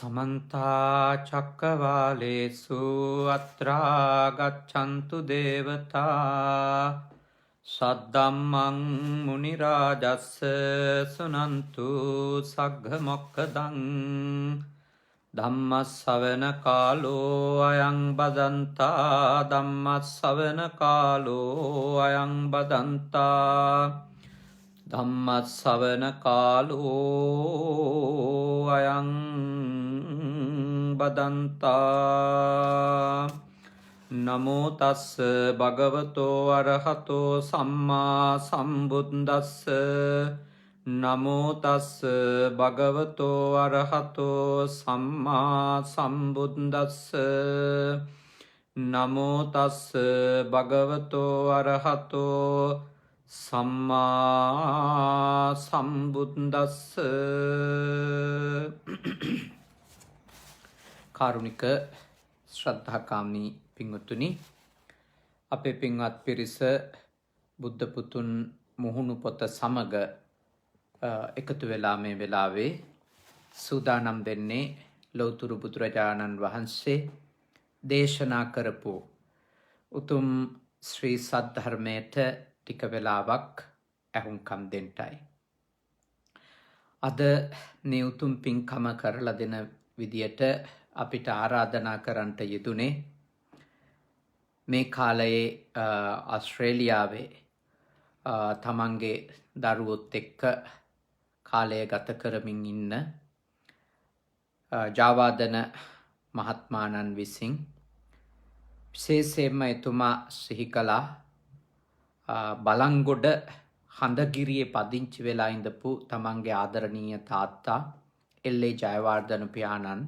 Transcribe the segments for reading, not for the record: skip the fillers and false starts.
समन्ता चक्रवालेषु अत्रा गच्छन्तु देवता सद्धम्मं मुनिराजस्य शृण्वन्तु सग्गमोक्खदं धम्मश्रवणकालो अयं बदन्ता धम्मश्रवणकालो अयं बदन्ता ධම්මස්සවන කාලෝ අයං බදන්තා නමෝ තස්ස භගවතෝ අරහතෝ සම්මා සම්බුද්දස්ස නමෝ තස්ස භගවතෝ අරහතෝ සම්මා සම්බුද්දස්ස නමෝ තස්ස භගවතෝ අරහතෝ සම්මා සම්බුද්දස්ස. කාරුණික ශ්‍රද්ධාකාමී පින්වත්නි, අපේ පින්වත් පිරිස බුද්ධ පුතුන් මුහුණු පොත සමග එකතු වෙලා මේ වෙලාවේ සූදානම් වෙන්නේ ලෞතුරු බුදුරජාණන් වහන්සේ දේශනා කරපු උතුම් ශ්‍රී සද්ධර්මයට ටික වෙලාවක් ඇහුම්කම් දෙන්නයි. අද මේ උතුම් පින්කම කරලා දෙන විදියට අපිට ආරාධනා කරන්නට යෙදුනේ මේ කාලයේ ආස්ට්‍රේලියාවේ තමන්ගේ දරුවොත් එක්ක කාලය ගත කරමින් ඉන්න ජාවාදන මහත්මාණන් විසින් විශේෂයෙන්ම එතුමා සිහි කළා බලංගොඩ හඳගිරියේ පදිංචි වෙලා ඉඳපු තමන්ගේ ආදරණීය තාත්තා එල්.ඒ. ජයවර්ධන පියාණන්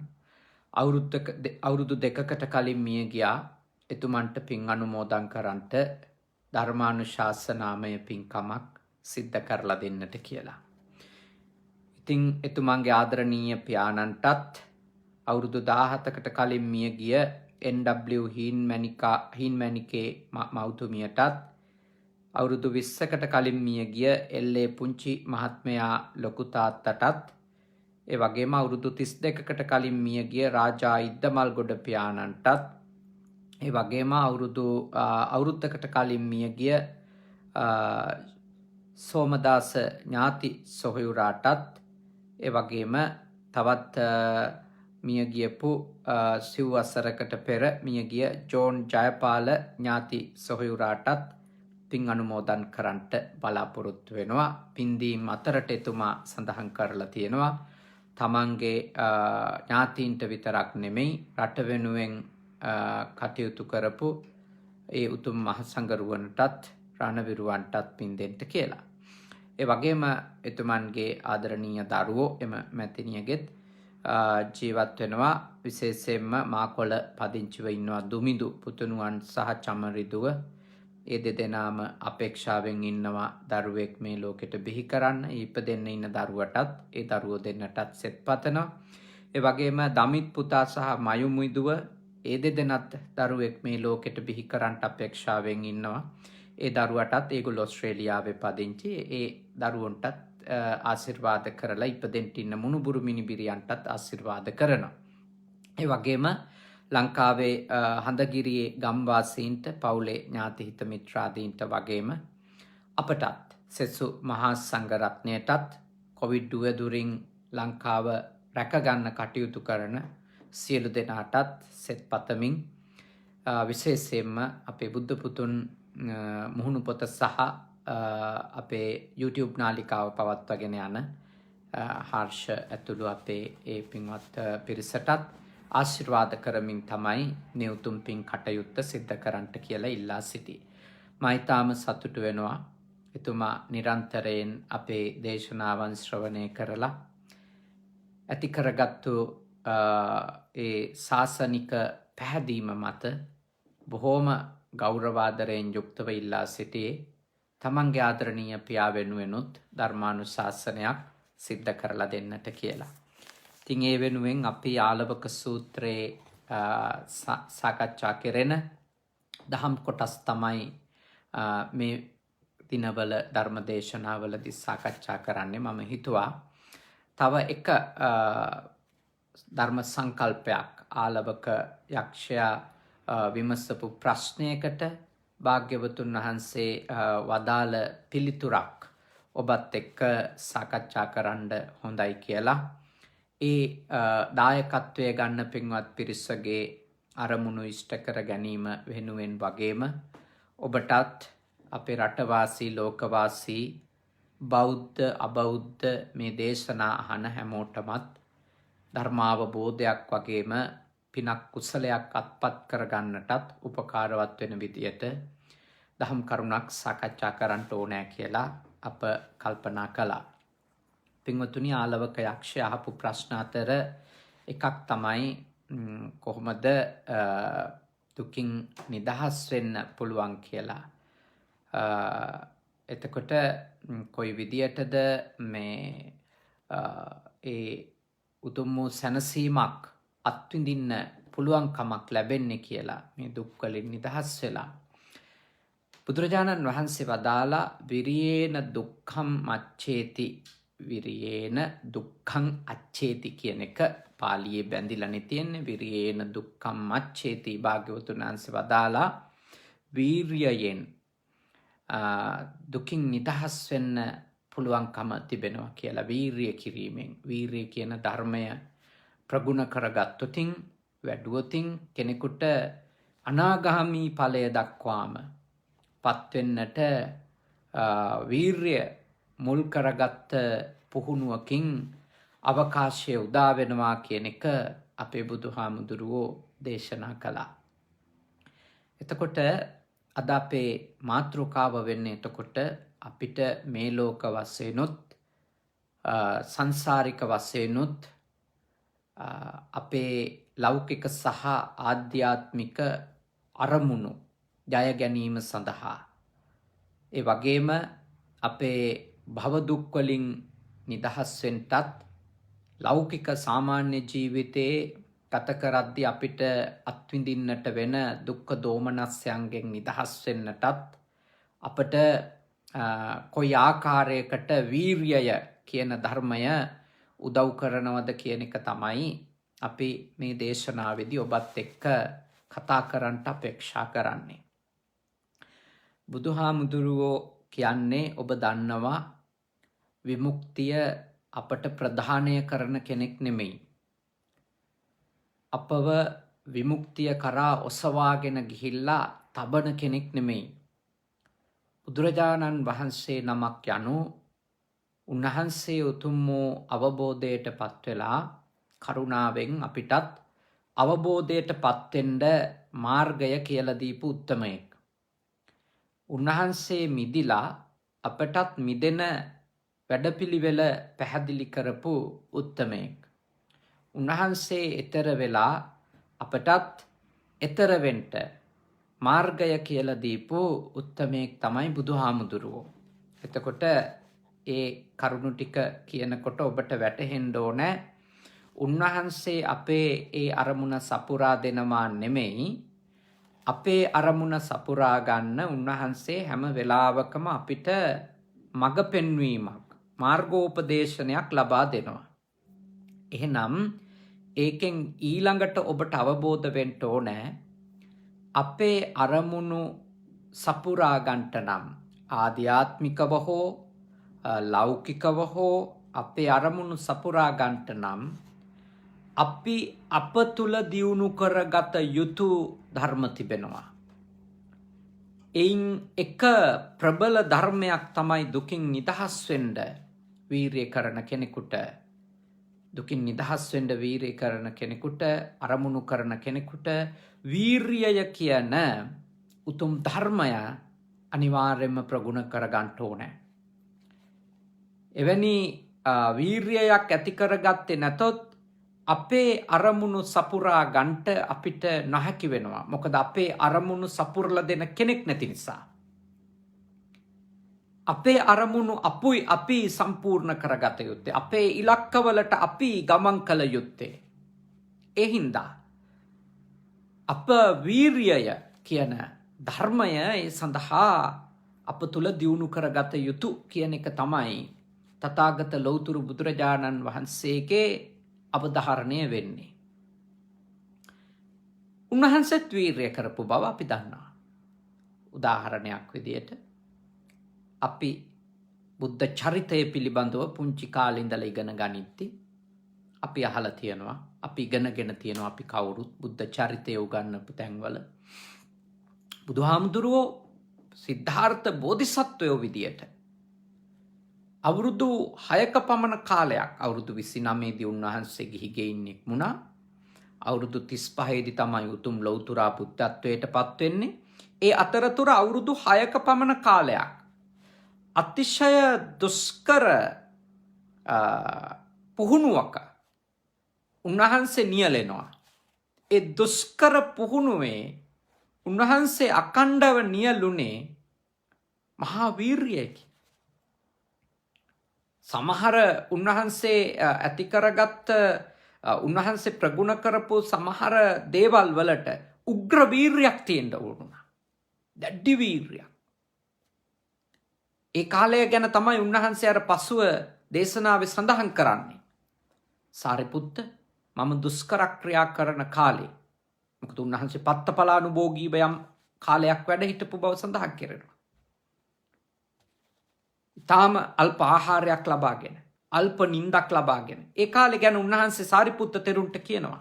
අවුරුදු දෙකකට කලින් මිය ගියා. එතුමන්ට පින් අනුමෝදන් කරන්නට ධර්මානුශාසනාමය පින්කමක් සිද්ධ කරලා දෙන්නට කියලා. ඉතින් එතුමන්ගේ ආදරණීය පියාණන්ටත් අවුරුදු 17කට කලින් මිය ගිය එන්.ඩබ්ලිව්. හීන්මැණිකේ මව්තුමියටත් අවුරුදු 20කට කලින් මිය ගිය එල්.ඒ. පුංචි මහත්මයා ලොකු තාත්තටත් ඒ වගේම අවුරුදු 32කට කලින් මිය ගිය රාජා ඉද්දමල්ගොඩ පියාණන්ටත් ඒ වගේම අවුරුද්දකට කලින් මිය ගිය සෝමදාස ඥාති සොහොයුරාටත් ඒ වගේම තවත් මිය ගියපු සිව් වසරකට පෙර මිය ගිය ජෝන් ජයපාල ඥාති සොහොයුරාටත් පින් අනුමෝදන් කරන්නට බලාපොරොත්තු වෙනවා. පින්දීම් අතරට එතුමා සඳහන් කරලා තියෙනවා තමන්ගේ ඥාතීන්ට විතරක් නෙමෙයි රට වෙනුවෙන් කටයුතු කරපු ඒ උතුම් මහසංඝරුවනටත් රණවිරුවන්ටත් පින් දෙන්න කියලා. ඒ වගේම එතුමන්ගේ ආදරණීය දරුවෝ එම මැතිණියගෙත් ජීවත් වෙනවා. විශේෂයෙන්ම මාකොළ පදිංචිව ඉන්නවා දුමිදු පුතුණුවන් සහ චමරිදුව. ඒ දෙදෙනාම අපේක්ෂාවෙන් ඉන්නවා දරුවෙක් මේ ලෝකෙට බිහි කරන්න. ඉපදෙන්න ඉන්න දරුවටත් ඒ දරුවෝ දෙන්නටත් සෙත් පතනවා. ඒ වගේම දමිත් පුතා සහ මයු මුයිදුව ඒ දෙදෙනත් දරුවෙක් මේ ලෝකෙට බිහි කරන්නට අපේක්ෂාවෙන් ඉන්නවා. ඒ දරුවටත් ඒගොල්ලෝ ඕස්ට්‍රේලියාවේ පදිංචි. ඒ දරුවන්ටත් ආශිර්වාද කරලා ඉපදෙන්න ඉන්න මුණුබුරු මිනිබිරියන්ටත් ආශිර්වාද කරනවා. ඒ වගේම ලංකාවේ හඳගිරියේ ගම්වාසීන්ට පවුලේ ඥාතිහිත මිත්‍රාදීන්ට වගේම අපටත් සෙසු මහා සංඝරත්නයටත් කොවිඩ් දුරින් ලංකාව රැකගන්න කටයුතු කරන සියලු දෙනාටත් සෙත් පතමින් විශේෂයෙන්ම අපේ බුද්ධ පුතුන් මුහුණු පොත සහ අපේ YouTube නාලිකාව පවත්වාගෙන යන හර්ෂ ඇතුළු අපේ ඒ පින්වත් පිරිසටත් ආශිර්වාද කරමින් තමයි මේ උතුම් පින් කටයුත්ත සිද්ධ කරන්නට කියලා ඉල්ලා සිටි. මම ඊටාම සතුටු වෙනවා එතුමා නිරන්තරයෙන් අපේ දේශනාවන් ශ්‍රවණය කරලා ඇති කරගත්තු ඒ ශාසනික පැහැදීම මත බොහෝම ගෞරවාදරයෙන් යුක්තව ඉල්ලා සිටියේ තමන්ගේ ආදරණීය පියා වෙනුවෙනුත් ධර්මානුශාසනයක් සිද්ධ කරලා දෙන්නට කියලා. ඉතින් ඒ වෙනුවෙන් අපි ආලවක සූත්‍රයේ සාකච්ඡා කෙරෙන දහම් කොටස් තමයි මේ දිනවල ධර්ම දේශනාවලදී සාකච්ඡා කරන්නේ. මම හිතුවා තව එක ධර්ම සංකල්පයක් ආලවක යක්ෂයා විමසපු ප්‍රශ්නයකට භාග්‍යවතුන් වහන්සේ වදාළ පිළිතුරක් ඔබත් එක්ක සාකච්ඡා කරන්න හොඳයි කියලා ඒ දායකත්වය ගන්න පින්වත් පිරිසගේ අරමුණු ඉෂ්ට කර ගැනීම වෙනුවෙන් වගේම ඔබටත් අපේ රටවාසී ලෝකවාසී බෞද්ධ අබෞද්ධ මේ දේශනා අහන හැමෝටමත් ධර්මාවබෝධයක් වගේම පිනක් කුසලයක් අත්පත් කරගන්නටත් උපකාරවත් වෙන විදියට දහම් කරුණක් සාකච්ඡා කරන්න ඕනෑ කියලා අප කල්පනා කළා. පින්වතුනි, ආලවක යක්ෂය අහපු ප්‍රශ්න අතර එකක් තමයි කොහොමද දුකින් නිදහස් වෙන්න පුළුවන් කියලා. එතකොට කොයි විදියටද මේ ඒ උතුම් වූ සැනසීමක් අත්විඳින්න පුළුවන්කමක් ලැබෙන්නේ කියලා මේ දුක් වලින් නිදහස් වෙලා. බුදුරජාණන් වහන්සේ වදාලා විරියේන දුක්ඛම් මච්ඡේති විරියේන දුක්ඛං අච්ඡේති කියන එක පාලියේ බැඳිලානේ තියෙන්නේ. විරියේන දුක්ඛම් මච්ඡේති භාග්‍යවතුන් වහන්සේ වදාලා වීර්යයෙන් දුකින් නිදහස් වෙන්න පුළුවන්කම තිබෙනවා කියලා. වීර්ය කිරීමෙන් වීර්ය කියන ධර්මය ප්‍රගුණ කරගත්තොතින් වැඩුවොතින් කෙනෙකුට අනාගාමී ඵලය දක්වාම පත්වෙන්නට වීර්ය මුල් කරගත්ත පුහුණුවකින් අවකාශය උදා වෙනවා කියන එක අපේ බුදුහාමුදුරුවෝ දේශනා කළා. එතකොට අද අපේ මාතෘකාව වෙන්නේ එතකොට අපිට මේ ලෝක වශයෙන්ුත් සංසාරික වශයෙන්ුත් අපේ ලෞකික සහ ආධ්‍යාත්මික අරමුණු ජය ගැනීම සඳහා ඒ වගේම අපේ භව දුක් වලින් නිදහස් වෙන්නටත් ලෞකික සාමාන්‍ය ජීවිතයේ ගත කරද්දී අපිට අත්විඳින්නට වෙන දුක්ඛ දෝමනස්යන්ගෙන් නිදහස් වෙන්නටත් අපට කොයි ආකාරයකට වීර්යය කියන ධර්මය උදව් කරනවද කියන එක තමයි අපි මේ දේශනාවේදී ඔබත් එක්ක කතා කරන්න අපේක්ෂා කරන්නේ. බුදුහාමුදුරුවෝ කියන්නේ ඔබ දන්නවා විමුක්තිය අපට ප්‍රදානය කරන කෙනෙක් නෙමෙයි. අපව විමුක්තිය කරා ඔසවාගෙන ගිහිල්ලා තබන කෙනෙක් නෙමෙයි. බුදුරජාණන් වහන්සේ නමක් යනු උන්වහන්සේ උතුම් වූ අවබෝධයට පත්වෙලා කරුණාවෙන් අපිටත් අවබෝධයට පත්වෙන්න මාර්ගය කියලා දීපු උත්තමයෙක්. උන්වහන්සේ මිදිලා අපටත් මිදෙන වැඩපිළිවෙල පැහැදිලි කරපු උත්තමයෙක්. උන්වහන්සේ ඊතර වෙලා අපටත් ඊතර වෙන්න මාර්ගය කියලා දීපු උත්තමයෙක් තමයි බුදුහාමුදුරුවෝ. එතකොට ඒ කරුණු ටික කියනකොට ඔබට වැටහෙන්න ඕනේ උන්වහන්සේ අපේ ඒ අරමුණ සපුරා දෙනවා නෙමෙයි, අපේ අරමුණ සපුරා ගන්න උන්වහන්සේ හැම වෙලාවකම අපිට මඟ පෙන්වීමක් මාර්ගෝපදේශනයක් ලබා දෙනවා. එහෙනම් ඒකෙන් ඊළඟට ඔබට අවබෝධ වෙන්න ඕනේ අපේ අරමුණු සපුරා ගන්නට නම් ආධ්‍යාත්මිකව හෝ ලෞකිකව හෝ අපේ අරමුණු සපුරා ගන්නට නම් අපි අප තුල දියුණු කරගත යුතු ධර්ම තිබෙනවා. එයින් එක ප්‍රබල ධර්මයක් තමයි දුකින් නිදහස් වෙන්න වීර්ය කරන කෙනෙකුට, දුකින් නිදහස් වෙන්න වීර්ය කරන කෙනෙකුට, අරමුණු කරන කෙනෙකුට වීර්යය කියන උතුම් ධර්මය අනිවාර්යයෙන්ම ප්‍රගුණ කරගන්න ඕනේ. එවැනි වීර්යයක් ඇති කරගත්තේ නැතොත් අපේ අරමුණු සපුරා ගන්නට අපිට නොහැකි වෙනවා. මොකද අපේ අරමුණු සපුරලා දෙන කෙනෙක් නැති නිසා. අපේ අරමුණු අපි සම්පූර්ණ කරගත යුත්තේ. අපේ ඉලක්කවලට අපි ගමන් කළ යුත්තේ. ඒ හින්දා අප වීර්යය කියන ධර්මය ඒ සඳහා අප තුල දියුණු කරගත යුතු කියන එක තමයි තථාගත ලෞතුරු බුදුරජාණන් වහන්සේගේ අවධාරණය වෙන්නේ. උන්වහන්සේත් වීරිය කරපු බව අපි දන්නවා. උදාහරණයක් විදියට අපි බුද්ධ චරිතය පිළිබඳව පුංචි කාලේ ඉඳලා ඉගෙන ගනිද්දී අපි අහලා තියෙනවා, අපි ඉගෙනගෙන තියෙනවා, අපි කවුරුත් බුද්ධ චරිතය උගන්වපු තැන්වල බුදුහාමුදුරුවෝ සිද්ධාර්ථ බෝධිසත්වයෝ විදියට අවුරුදු 6ක පමණ කාලයක්, අවුරුදු 29 දී උන්වහන්සේ ගිහි ගෙයින්නෙක් වුණා. අවුරුදු 35 දී තමයි උතුම් ලෞතුරා බුද්ධත්වයට පත් වෙන්නේ. ඒ අතරතුර අවුරුදු 6ක පමණ කාලයක් අතිශය දුෂ්කර පුහුණුවක උන්වහන්සේ නියැලෙනවා. ඒ දුෂ්කර පුහුණුවේ උන්වහන්සේ අකණ්ඩව නියැලුනේ මහා වීරියකි. සමහර උන්වහන්සේ ඇති කරගත්ත උන්වහන්සේ ප්‍රගුණ කරපු සමහර දේවල් වලට උග්‍ර වීරියක් තියෙන්න ඕනුණා. දැඩි වීරියක්. ඒ කාලය ගැන තමයි උන්වහන්සේ අර පසුව දේශනාවේ සඳහන් කරන්නේ. සාරිපුත්ත, මම දුෂ්කර ක්‍රියා කරන කාලේ, මොකද උන්වහන්සේ පත්තපලානුභෝගීව යම් කාලයක් වැඩ හිටපු බව සඳහන් කරනවා. තාම අල්ප ආහාරයක් ලබාගෙන, අල්ප නින්දක් ලබාගෙන ඒ කාලේ ගැන උන්වහන්සේ සාරිපුත්ත තෙරුන්ට කියනවා,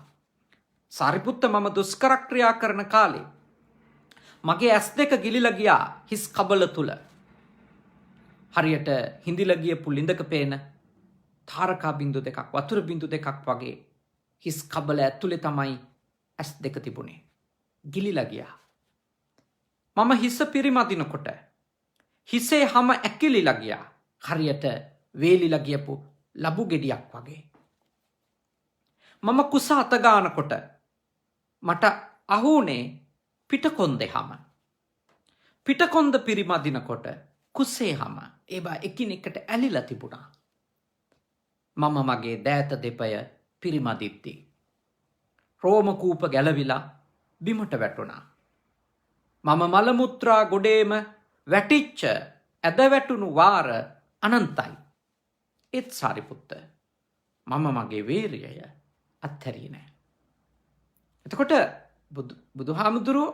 සාරිපුත්ත, මම දුෂ්කර ක්‍රියා කරන කාලේ මගේ ඇස් දෙක ගිලිලා ගියා හිස් කබල තුල. හරියට හිඳිලා ගියපු ලිඳක පේන තාරකා බිඳු දෙකක්, වතුර බිඳු දෙකක් වගේ හිස් කබල ඇතුලේ තමයි ඇස් දෙක තිබුණේ. ගිලිලා ගියා. මම හිස පිරිමදිනකොට හිසේ හැම ඇකිලිලා ගියා. හරියට වේලිලා ගියපු ලබු ගෙඩියක් වගේ. මම කුස අත ගන්නකොට මට අහුනේ පිටකොන්දේ හැම. පිටකොන්ද පිරිමදිනකොට කුසේ හැම ඒවා එකිනෙකට ඇලිලා තිබුණා. මම මගේ දෑත දෙපය පිරිමදිද්දී රෝම කූප ගැලවිලා බිමට වැටුණා. මම මල මුත්‍රා ගොඩේම වැටිච්ච ඇද වැටුණු වාර අනන්තයි. ඒත් සාරිපුත්ත, මම මගේ වීරියය අත්හැරියේ නැහැ. එතකොට බුදුහාමුදුරුවෝ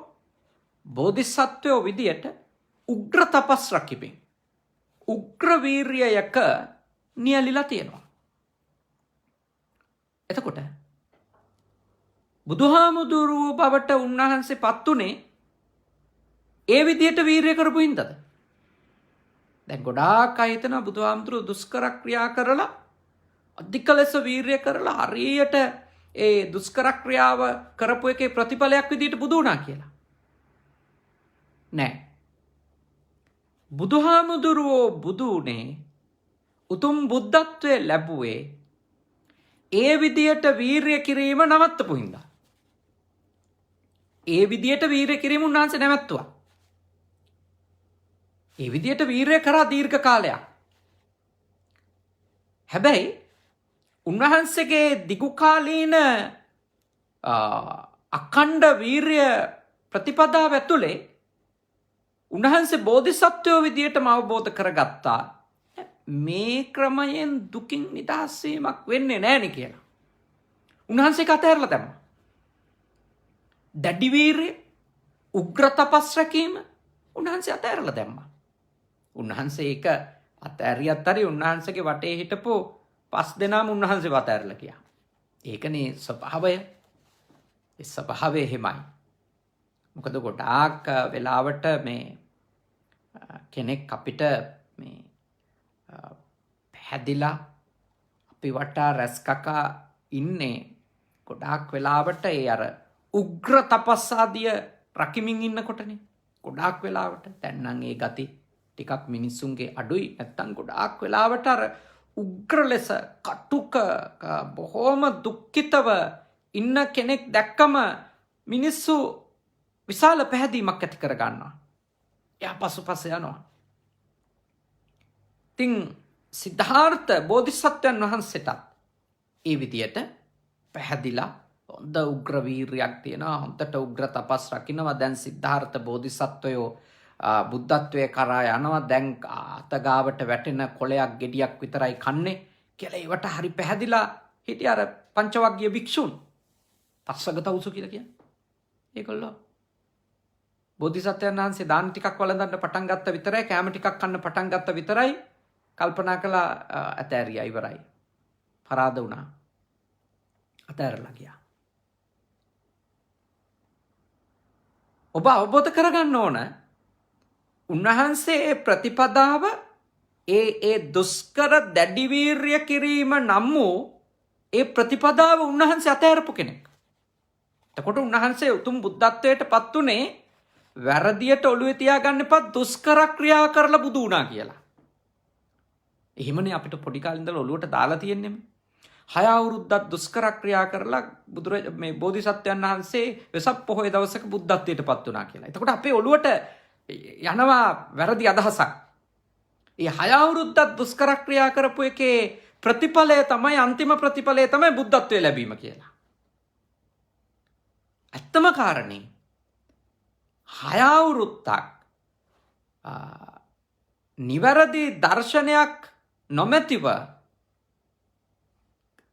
බෝධිසත්වයෝ විදියට උග්‍ර තපස් රකිමින් උග්‍ර වීරියයක නියැලිලා තියෙනවා. එතකොට බුදුහාමුදුරුවෝ බවට උන්වහන්සේ පත් උනේ ඒ විදියට වීරිය කරපු හින්දාද? දැන් ගොඩාක් අය හිතනවා බුදුහාමුදුරුවෝ දුෂ්කර ක්‍රියා කරලා අධික ලෙස වීරිය කරලා හරියට ඒ දුෂ්කර ක්‍රියාව කරපු එකේ ප්‍රතිඵලයක් විදියට බුදු වුණා කියලා. නෑ. බුදුහාමුදුරුවෝ බුදු උනේ උතුම් බුද්ධත්වයේ ලැබුවේ ඒ විදියට වීරිය කිරීම නවත්තපු හින්දා. ඒ විදියට වීරිය කිරීම උන්වහන්සේ නැවැත්තුවා. ඒ විදියට වීරිය කරා දීර්ඝ කාලයක්. හැබැයි උන්වහන්සේගේ දිගු කාලීන අඛණ්ඩ වීරිය ප්‍රතිපදාව ඇතුලේ උන්වහන්සේ බෝධිසත්වයෝ විදියටම අවබෝධ කරගත්තා මේ ක්‍රමයෙන් දුකින් නිදහස් වීමක් වෙන්නේ නැහැ නේ කියලා. උන්වහන්සේ කතහැරලා දැම්මා. දැඩි වීරිය, උග්‍ර තපස් රැකීම උන්වහන්සේ අතහැරලා දැම්මා. උන්වහන්සේ ඒක අතහැරියත් හරි උන්වහන්සේගේ වටේ හිටපු 5 දෙනාම උන්වහන්සේ අතහැරලා ගියා. ඒකනේ ස්වභාවය. ඒ ස්වභාවය එහෙමයි. මොකද ගොඩාක් වෙලාවට මේ කෙනෙක් අපිට මේ පැහැදිලා අපි වටා රැස්කකා ඉන්නේ ගොඩාක් වෙලාවට ඒ අර උග්‍ර තපස්සාදිය රකිමින් ඉන්නකොටනේ. ගොඩාක් වෙලාවට දැන් නම් ඒ ගති ටිකක් මිනිස්සුන්ගේ අඩුයි. නැත්තම් ගොඩාක් වෙලාවට අර උග්‍ර ලෙස කටුක බොහොම දුක්ඛිතව ඉන්න කෙනෙක් දැක්කම මිනිස්සු විශාල පැහැදීමක් ඇති කර ගන්නවා. එයා පසුපස යනවා. ඉතින් සිද්ධාර්ථ බෝධිසත්වයන් වහන්සේට ඒ විදියට පැහැදිලා හොඳ උග්‍ර වීරියක් තියෙනවා. හොඳට උග්‍ර තපස් රකින්නවා. දැන් සිද්ධාර්ථ බෝධිසත්වයෝ බුද්ධත්වයේ කරා යනවා. දැන් අතගාවට වැටෙන කොළයක් ගෙඩියක් විතරයි කන්නේ කියලා ඒවට හරි පැහැදිලා හිටිය. අර පංචවග්ගීය භික්ෂූන් පස්සග තවුසු කියලා කියන්නේ. ඒගොල්ලෝ බෝධිසත්වයන් වහන්සේ දාන ටිකක් වළඳන්න පටන් ගත්ත විතරයි, කැම ටිකක් කන්න පටන් ගත්ත විතරයි කල්පනා කළා අතෑරියා ඉවරයි. පරාද වුණා. අතෑරලා ගියා. ඔබ අවබෝධ කරගන්න ඕන උන්වහන්සේ ප්‍රතිපදාව ඒ දුෂ්කර දැඩි වීර්ය කිරීම නම් වූ ඒ ප්‍රතිපදාව උන්වහන්සේ අතෑරපු කෙනෙක්. එතකොට උන්වහන්සේ උතුම් බුද්ධත්වයට පත් උනේ වැරදියට ඔළුවේ තියාගන්න එපා දුෂ්කර ක්‍රියා කරලා බුදු වුණා කියලා. එහෙමනේ අපිට පොඩි කාලේ ඉඳලා ඔළුවට දාලා තියෙන්නේ. 6 අවුරුද්දක් දුෂ්කර ක්‍රියා කරලා මේ බෝධිසත්වයන් වහන්සේ වෙසක් පොහොය දවසක බුද්ධත්වයට පත් වුණා කියලා. එතකොට අපේ ඔළුවට යනවා වැරදි අදහසක්. ඒ 6 අවුරුද්දක් දුෂ්කර ක්‍රියා කරපු එකේ ප්‍රතිඵලය තමයි අන්තිම ප්‍රතිඵලය තමයි බුද්ධත්වයේ ලැබීම කියලා. ඇත්තම කාරණේ 6 අවුරුද්දක් නිවැරදි දර්ශනයක් නොමැතිව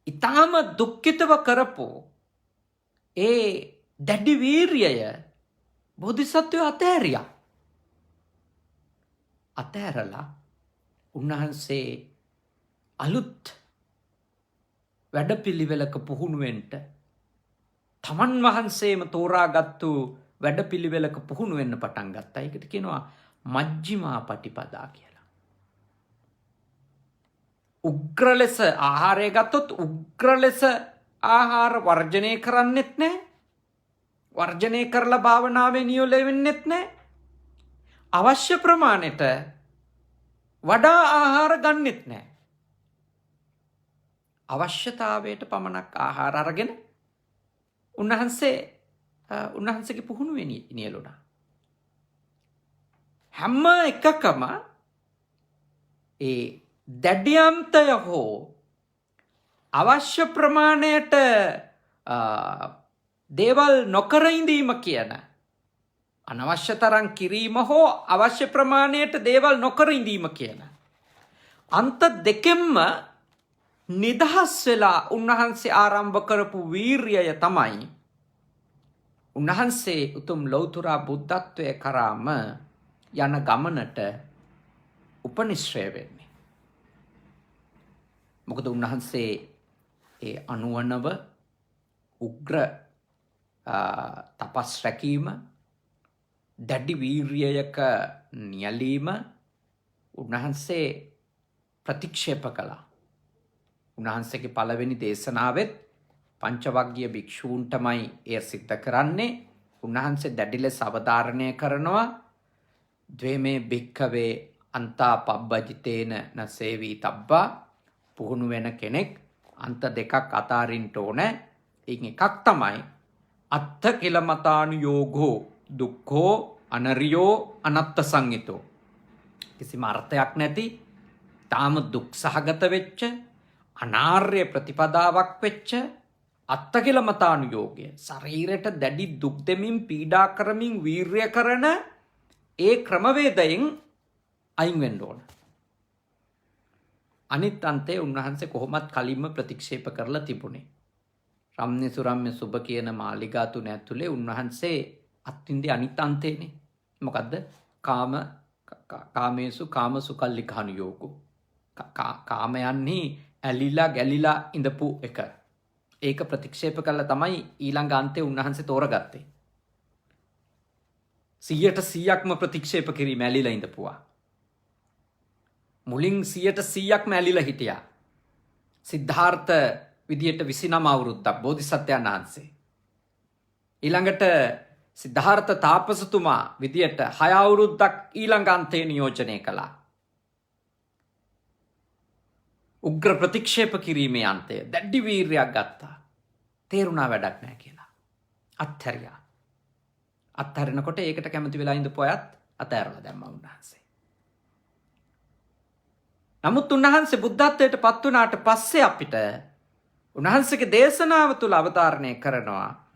ඊටාම දුක්ඛිතව කරපු ඒ දැඩි වීර්යය බෝධිසත්වය අතෑරියා. අතෑරලා උන්වහන්සේ අලුත් වැඩපිළිවෙලක පුහුණු වෙන්න තමන් වහන්සේම තෝරාගත්තු වැඩපිළිවෙලක පුහුණු වෙන්න පටන් ගත්තා. ඒකට කියනවා මජ්ක්‍ධිමා පටිපදා කියලා. උග්‍ර ලෙස ආහාරය ගත්තොත් උග්‍ර ලෙස ආහාර වර්ජනය කරන්නෙත් නැහැ. වර්ජනය කරලා භාවනාවේ නියොල වෙන්නෙත් නැහැ. අවශ්‍ය ප්‍රමාණයට වඩා ආහාර ගන්නෙත් නැහැ. අවශ්‍යතාවයට පමණක් ආහාර අරගෙන උන්වහන්සේගේ පුහුණුවේ නියලුණා. හැම එකකම ඒ දැඩියන්තය හෝ අවශ්‍ය ප්‍රමාණයට දේවල් නොකර ඉඳීම කියන අනවශ්‍ය තරම් කිරීම හෝ අවශ්‍ය ප්‍රමාණයට දේවල් නොකර ඉඳීම කියන අන්ත දෙකෙන්ම නිදහස් වෙලා උන්වහන්සේ ආරම්භ කරපු වීර්යය තමයි උන්වහන්සේ උතුම් ලෞතුරා බුද්ධත්වයේ කරාම යන ගමනට උපනිශ්‍රය වෙන්නේ. මොකද උන්වහන්සේ ඒ අනුවනව උග්‍ර තපස් රැකීම, දැඩි වීර්යයක නියැලීම උන්වහන්සේ ප්‍රතික්ෂේප කළා. උන්වහන්සේගේ පළවෙනි දේශනාවෙත් පංචවග්ගීය භික්ෂූන්ටමයි එය සිද්ධ කරන්නේ. උන්වහන්සේ දැඩි ලෙස අවධාරණය කරනවා ද්වේමේ භික්ඛවේ අන්තා පබ්බජිතේන නසේවී තබ්බා. පුහුණු වෙන කෙනෙක් අන්ත දෙකක් අතාරින්න ඕන. එයින් එකක් තමයි අත්ථ කිලමතානුයෝගෝ දුක්ඛෝ අනරියෝ අනත්ත සංහිතෝ. කිසිම අර්ථයක් නැති තාම දුක් සහගත වෙච්ච අනාර්ය ප්‍රතිපදාවක් වෙච්ච අත්තකිලමතානුයෝගය, ශරීරයට දැඩි දුක් දෙමින් පීඩා කරමින් වීර්ය කරන ඒ ක්‍රමවේදයෙන් අයින් වෙන්න ඕන. අනිත් අන්තේ උන්වහන්සේ කොහොමත් කලින්ම ප්‍රතික්ෂේප කරලා තිබුණේ. රම්‍ය සුරම්‍ය සුබ කියන මාලිගා තුන ඇතුලේ උන්වහන්සේ අත්විඳි අනිත් අන්තේනේ. මොකද්ද? කාමේසු කාමසුකල්ලිකානුයෝගෝ. කාමයන්හි ඇලිලා ගැලිලා ඉඳපු එක. ඒක ප්‍රතික්ෂේප කළා තමයි ඊළඟ අන්තේ උන්වහන්සේ තෝරගත්තේ. 100%ක්ම ප්‍රතික්ෂේප කිරීම ඇලිලා ඉඳපුවා. මුලින් 100%ක්ම ඇලිලා හිටියා. සිද්ධාර්ථ විදියට 29 අවුරුද්දක් බෝධිසත්වයන් වහන්සේ. ඊළඟට සිද්ධාර්ථ තාපසතුමා විදියට 6 අවුරුද්දක් ඊළඟ අන්තේ නියෝජනය කළා. උග්‍ර ප්‍රතික්ෂේප කිරීමේ අන්තය දැඩි වීර්යයක් ගත්තා. තේරුණා වැඩක් නැහැ කියලා. අත්හැරියා. අත්හැරෙනකොට ඒකට කැමති වෙලා ඉඳපු අයත් අතහැරලා දැම්මා උන්වහන්සේ. නමුත් උන්වහන්සේ බුද්ධත්වයට පත් වුණාට පස්සේ අපිට උන්වහන්සේගේ දේශනාව තුළ අවතාරණය කරනවා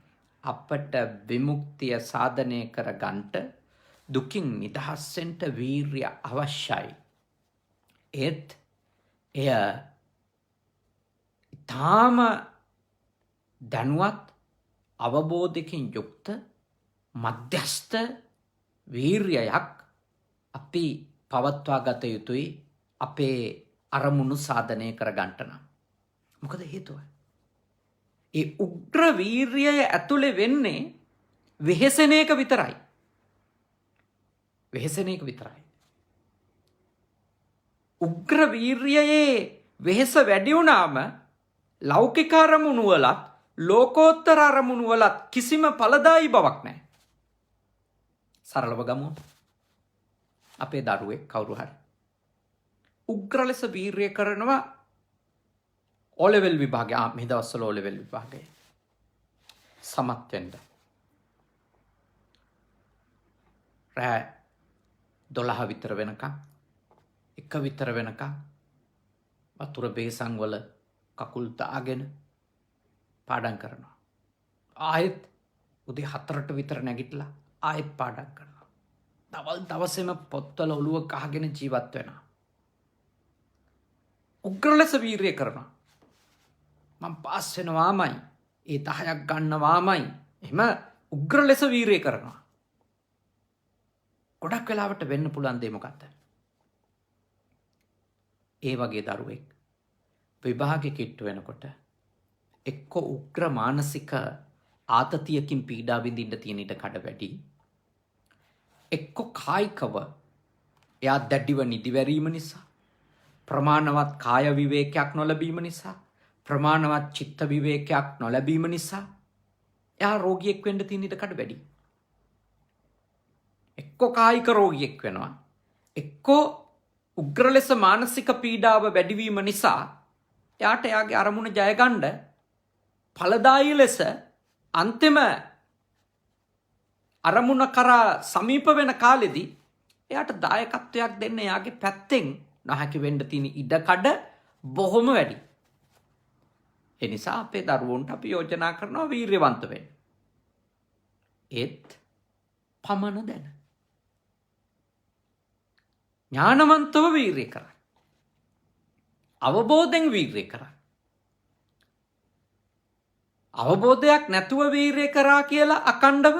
අපට විමුක්තිය සාධනය කර ගන්නට දුකින් නිදහස් වෙන්න වීර්ය අවශ්‍යයි. එය ඊටාම දැනුවත් අවබෝධයකින් යුක්ත මධ්‍යස්ථ වීර්යයක් අපි පවත්වා ගත යුතුයි අපේ අරමුණු සාධනය කරගන්නට නම්. මොකද හේතුව? ඒ උග්‍ර වීර්යය ඇතුලේ වෙන්නේ වෙහෙසෙන එක විතරයි. වෙහෙසෙන එක විතරයි. උග්‍ර වීර්යයේ වෙහෙස වැඩි වුණාම ලෞකික අරමුණු වලත් ලෝකෝත්තර අරමුණු වලත් කිසිම ඵලදායී බවක් නැහැ. සරලව ගමු. අපේ දරුවෙක් කවුරු හරි උග්‍ර ලෙස වීර්ය කරනවා O level විභාගය. මේ දවස්වල O level විභාගය සමත් වෙන්න. රෑ 12 විතර වෙනකම් 1 විතර වෙනකම් වතුර බේසන් වල කකුල් දාගෙන පාඩම් කරනවා. ආයෙත් උදේ 4ට විතර නැගිටලා ආයෙත් පාඩම් කරනවා. දවසේම පොත්වල ඔළුව කහගෙන ජීවත් වෙනවා. උග්‍ර ලෙස වීර්ය කරනවා. මම පාස් වෙනවාමයි, ඒ 10ක් ගන්නවාමයි. එහෙම උග්‍ර ලෙස වීර්ය කරනවා. ගොඩක් වෙලාවට වෙන්න පුළුවන් දේ මොකක්ද? ඒ වගේ දරුවෙක් විභාගෙ කිට්ටු වෙනකොට එක්ක උග්‍ර මානසික ආතතියකින් පීඩා විඳින්න තියෙන ඊට කඩ වැඩි. එක්ක කායිකව එයා දැඩිව නිදිවැරීම නිසා, ප්‍රමාණවත් කාය විවේකයක් නොලැබීම නිසා, ප්‍රමාණවත් චිත්ත විවේකයක් නොලැබීම නිසා එයා රෝගියෙක් වෙන්න තියෙන ඊට කඩ වැඩි. එක්ක කායික රෝගියෙක් වෙනවා, එක්ක උග්‍ර ලෙස මානසික පීඩාව වැඩිවීම නිසා එයාට එයාගේ අරමුණ ජය ගන්න ඵලදායී ලෙස අන්තිම අරමුණ කරා සමීප වෙන කාලෙදී එයාට දායකත්වයක් දෙන්න එයාගේ පැත්තෙන් නැහැකි වෙන්න තියෙන ඉඩකඩ බොහොම වැඩි. ඒ නිසා අපේ දරුවන්ට අපි යෝජනා කරනවා වීර්යවන්ත වෙන්න. ඒත් පමණ දැන. ඥානවන්තව වීර්ය කරන්න. අවබෝධයෙන් වීර්ය කරන්න. අවබෝධයක් නැතුව වීර්ය කරා කියලා අකණ්ඩව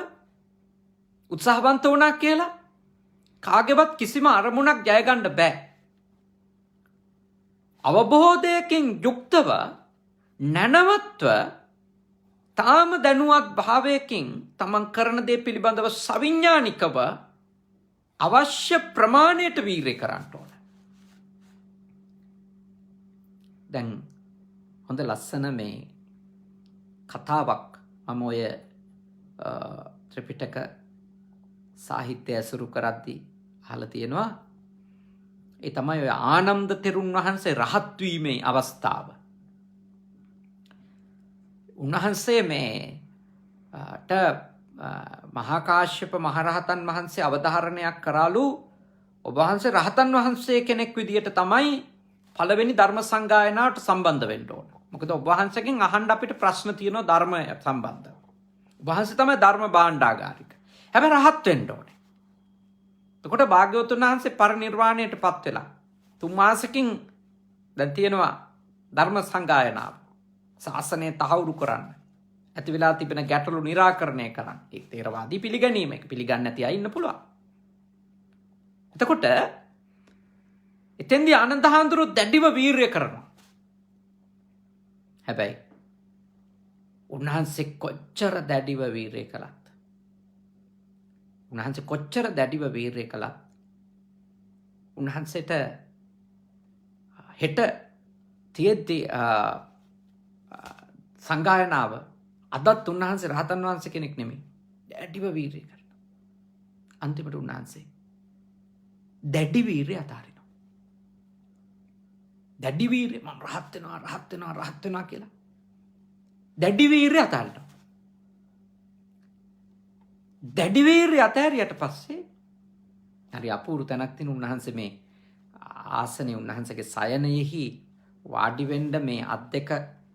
උත්සාහවන්ත වුණා කියලා කාගේවත් කිසිම අරමුණක් ජය ගන්න බෑ. අවබෝධයකින් යුක්තව නැනවත්ව තාම දැනුවත් භාවයකින් තමන් කරන දේ පිළිබඳව සවිඥානිකව අවශ්‍ය ප්‍රමාණයට වීර්ය කරන්න ඕන. දැන් හොඳ ලස්සන මේ කතාවක් මම ඔය ත්‍රිපිටක සාහිත්‍ය ඇසුරු කරද්දී අහලා තියෙනවා. ඒ තමයි ඔය ආනන්ද තෙරුන් වහන්සේ රහත් වීමේ අවස්ථාව. උන්වහන්සේ මේට මහා කාශ්‍යප මහරහතන් වහන්සේ අවධාරණයක් කරාලු ඔබ වහන්සේ රහතන් වහන්සේ කෙනෙක් විදියට තමයි පළවෙනි ධර්ම සංගායනාවට සම්බන්ධ වෙන්න ඕන. මොකද ඔබ වහන්සේගෙන් අහන්න අපිට ප්‍රශ්න තියෙනවා ධර්මය සම්බන්ධව. ඔබ වහන්සේ තමයි ධර්ම භාණ්ඩාගාරික. හැබැයි රහත් වෙන්න ඕනේ. එතකොට භාග්‍යවතුන් වහන්සේ පරිනිර්වාණයට පත් වෙලා 3 මාසකින් දැන් තියෙනවා ධර්ම සංගායනාව. ශාසනය තහවුරු කරන්න. ඇති වෙලා තිබෙන ගැටලු निराකරණය කරන්න. ඒ තේරවාදී පිළිගැනීම. ඒක පිළිගන්නේ නැති අය ඉන්න පුළුවන්. එතකොට එතෙන්දී ආනන්ද හාමුදුරුවෝ දැඩිව වීර්ය කරනවා. හැබැයි උන්වහන්සේ කොච්චර දැඩිව වීර්ය කළත් උන්වහන්සේට හෙට තියෙද්දී සංගායනාව අදත් උන්වහන්සේ රහතන් වහන්සේ කෙනෙක් නෙමෙයි. දැඩිව වීර්ය කරනවා. අන්තිමට උන්වහන්සේ දැඩි වීර්ය අතාරිනවා. දැඩි වීර්ය මම රහත් වෙනවා කියලා. දැඩි වීර්ය අතාරිනවා. දැඩි වීර්ය අතාරියට පස්සේ හරි අපූර්ව තැනක් තියෙන උන්වහන්සේ මේ ආසනේ උන්වහන්සේගේ සයනයෙහි වාඩි වෙන්න මේ අත් දෙක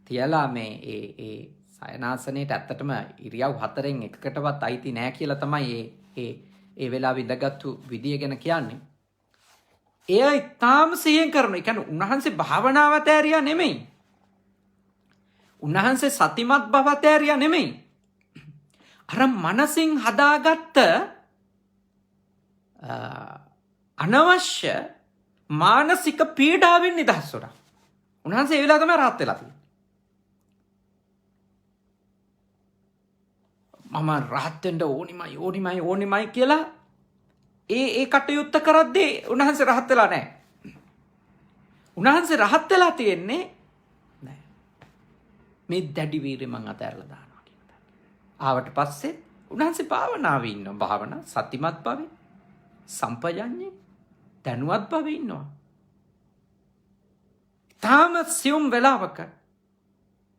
තියලා මේ ඒ සයනාසනයේට ඇත්තටම ඉරියව් 4න් එකකටවත් අයිති නෑ කියලා තමයි ඒ වෙලාවෙ ඉඳගත්තු විදිය ගැන කියන්නේ. එයා ඊටාම සිහියෙන් කරනවා. ඒ කියන්නේ උන්වහන්සේ භාවනාව තෑරියා නෙමෙයි. උන්වහන්සේ සතිමත් බවත් ඇරියා නෙමෙයි. අර මනසින් හදාගත්ත අනවශ්‍ය මානසික පීඩාවෙන් නිදහස් වුණා. උන්වහන්සේ ඒ වෙලාව තමයි rahat වෙලා තියෙන්නේ. මම rahat වෙන්න ඕනිමයි කියලා ඒ කටයුත්ත කරද්දී උන්වහන්සේ rahat වෙලා නැහැ. උන්වහන්සේ rahat වෙලා තියෙන්නේ නැහැ. මේ දැඩි වීරිය මං අතහැරලා දානවා කියන එක. ආවට පස්සේ උන්වහන්සේ භාවනාවේ ඉන්නවා. භාවනා සතිමත් භාවයේ සම්පජඤ්ඤේ දැනුවත් භාවයේ ඉන්නවා. තාම සියුම් වෙලාවක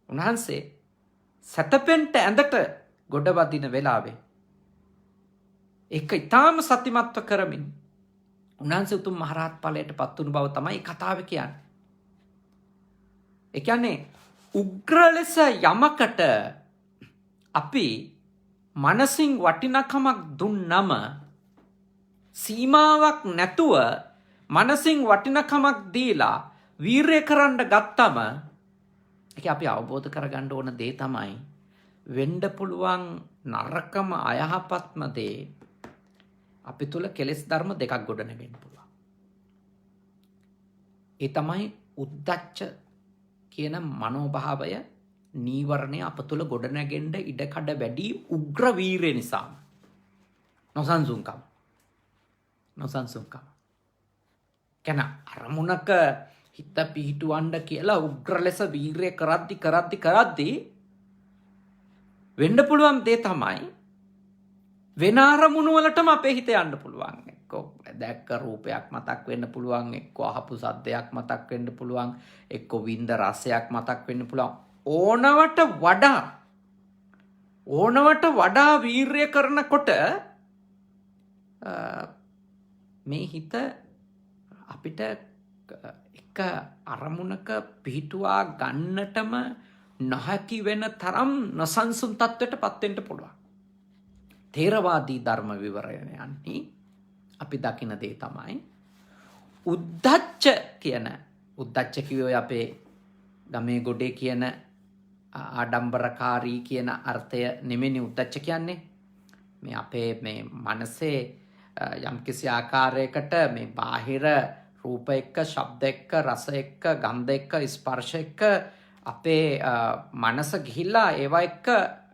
උන්වහන්සේ සතපෙන්ට ඇඳට ගොඩ වදින වෙලාවේ ඒක ඊටාම සතිමත්ව කරමින් උන්වහන්සේ උතුම් මහරහත් ඵලයට පත් වුණු බව තමයි කතාවේ කියන්නේ. ඒ කියන්නේ උග්‍ර ලෙස යමකට අපි මනසින් වටිනකමක් දුන්නම සීමාවක් නැතුව මනසින් වටිනකමක් දීලා වීරය කරන්න ගත්තම ඒක අපි අවබෝධ කරගන්න ඕන දේ තමයි වෙන්න පුළුවන් නරකම අයහපත්ම දේ අපි තුල කෙලෙස් ධර්ම දෙකක් ගොඩ නැගෙන්න පුළුවන්. ඒ තමයි උද්දච්ච කියන මනෝභාවය නීවරණය අප තුල ගොඩ නැගෙන්න ඉඩකඩ වැඩි උග්‍ර වීරය නිසා. නොසන්සුන්කම. කියන අරමුණක හිත පිහිටුවන්න කියලා උග්‍ර ලෙස වීරය කරද්දි වෙන්න පුළුවන් දේ තමයි වෙන අරමුණු වලටම අපේ හිත යන්න පුළුවන්. එක්කෝ දැක්ක රූපයක් මතක් වෙන්න පුළුවන්, එක්කෝ අහපු සද්දයක් මතක් වෙන්න පුළුවන්, එක්කෝ විඳ රසයක් මතක් වෙන්න පුළුවන්. ඕනවට වඩා වීරය කරනකොට මේ හිත අපිට එක අරමුණක පිහිටුවා ගන්නටම නොහැකි වෙන තරම් නොසන්සුන් තත්ත්වයට පත් වෙන්න පුළුවන්. තේරවාදී ධර්ම විවරණයන්හි අපි දකින දේ තමයි උද්දච්ච කිව්වේ අපේ ගමේ ගොඩේ කියන ආඩම්බරකාරී කියන අර්ථය නෙමෙයි උද්දච්ච කියන්නේ. මේ අපේ මේ මනසේ යම්කිසි ආකාරයකට මේ බාහිර රූප එක්ක, ශබ්ද එක්ක, රස එක්ක, ගන්ධ එක්ක, ස්පර්ශ එක්ක අපේ මනස ගිහිල්ලා ඒවා එක්ක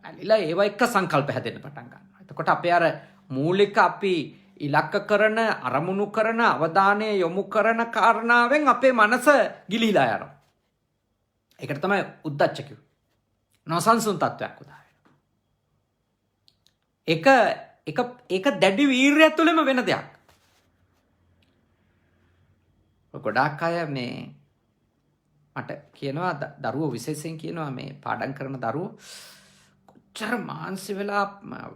ඇලිලා ඒවා එක්ක සංකල්ප හැදෙන්න පටන් ගන්නවා. එතකොට අපේ අර මූලික අපි ඉලක්ක කරන, අරමුණු කරන, අවධානය යොමු කරන කාරණාවෙන් අපේ මනස ගිලිහිලා යනවා. ඒකට තමයි උද්දච්ච කිව්වේ. නොසන්සුන් තත්වයක් උදා වෙනවා. ඒක දැඩි වීරිය තුළම වෙන දෙයක්. ගොඩාක් අය මේ මට කියනවා දරුවෝ විශේෂයෙන් කියනවා මේ පාඩම් කරන දරුවෝ කොච්චර මානසි වෙලා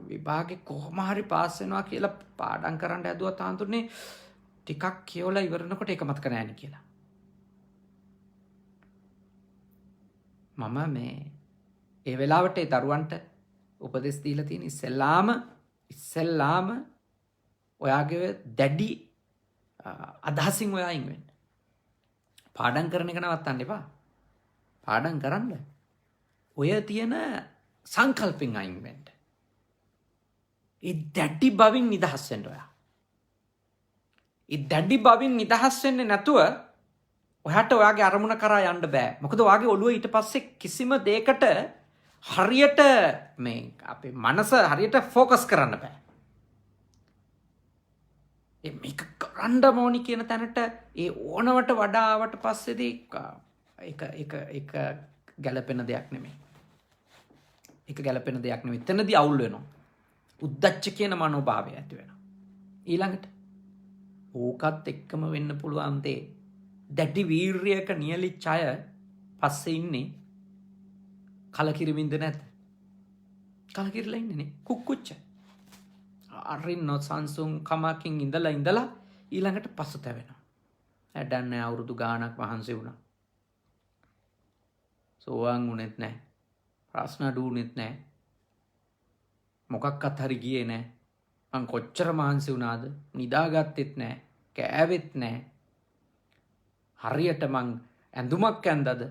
විභාගේ කොහොම හරි පාස් වෙනවා කියලා පාඩම් කරන්න හැදුවා තාන්තුනේ ටිකක් කියවලා ඉවරනකොට ඒක මතක නැහැ නේ කියලා. මම මේ ඒ වෙලාවට ඒ දරුවන්ට උපදෙස් දීලා තියෙන ඉස්සෙල්ලාම ඔයාගේ දැඩි අදහසින් ඔයා අයින් වෙන්න. පාඩම් කරන එක නවත්තන්න එපා. පාඩම් කරන්න. ඔය තියෙන සංකල්පෙන් අයින් වෙන්න. ඒ දැඩි බවින් නිදහස් වෙන්න ඔයා. ඒ දැඩි බවින් නිදහස් වෙන්නේ නැතුව ඔයාට ඔයාගේ අරමුණ කරා යන්න බෑ. මොකද ඔයාගේ ඔළුව ඊට පස්සේ කිසිම දෙයකට හරියට මේ අපේ මනස හරියට ફોකස් කරන්න බෑ. මේක කරන්න ඕනි කියන තැනට ඒ ඕනවට වඩා ආවට පස්සේදී ඒක ගැළපෙන දෙයක් නෙමෙයි. එතනදී අවුල් වෙනවා. උද්දච්ච කියන මනෝභාවය ඇති වෙනවා. ඊළඟට ඕකත් එක්කම වෙන්න පුළුවන් දේ දැඩි වීර්යයක නියලිච්ච අය පස්සේ ඉන්නේ කලකිරීමින්ද නැද්ද? කලකිරලා ඉන්නේ නේ. කුක්කුච්ච. අරින් නොසන්සුන් කමකින් ඉඳලා ඊළඟට පසුතැවෙනවා. ඇඩන්නේ අවුරුදු ගාණක් වහන්සේ වුණා. සෝවාන් වුණෙත් නැහැ. ප්‍රශ්න අඩුුනෙත් නැහැ. මොකක්වත් හරි ගියේ නැහැ. මං කොච්චර මහන්සි වුණාද? නිදාගත්තෙත් නැහැ. කෑවෙත් නැහැ. හරියට මං ඇඳුමක් ඇඳද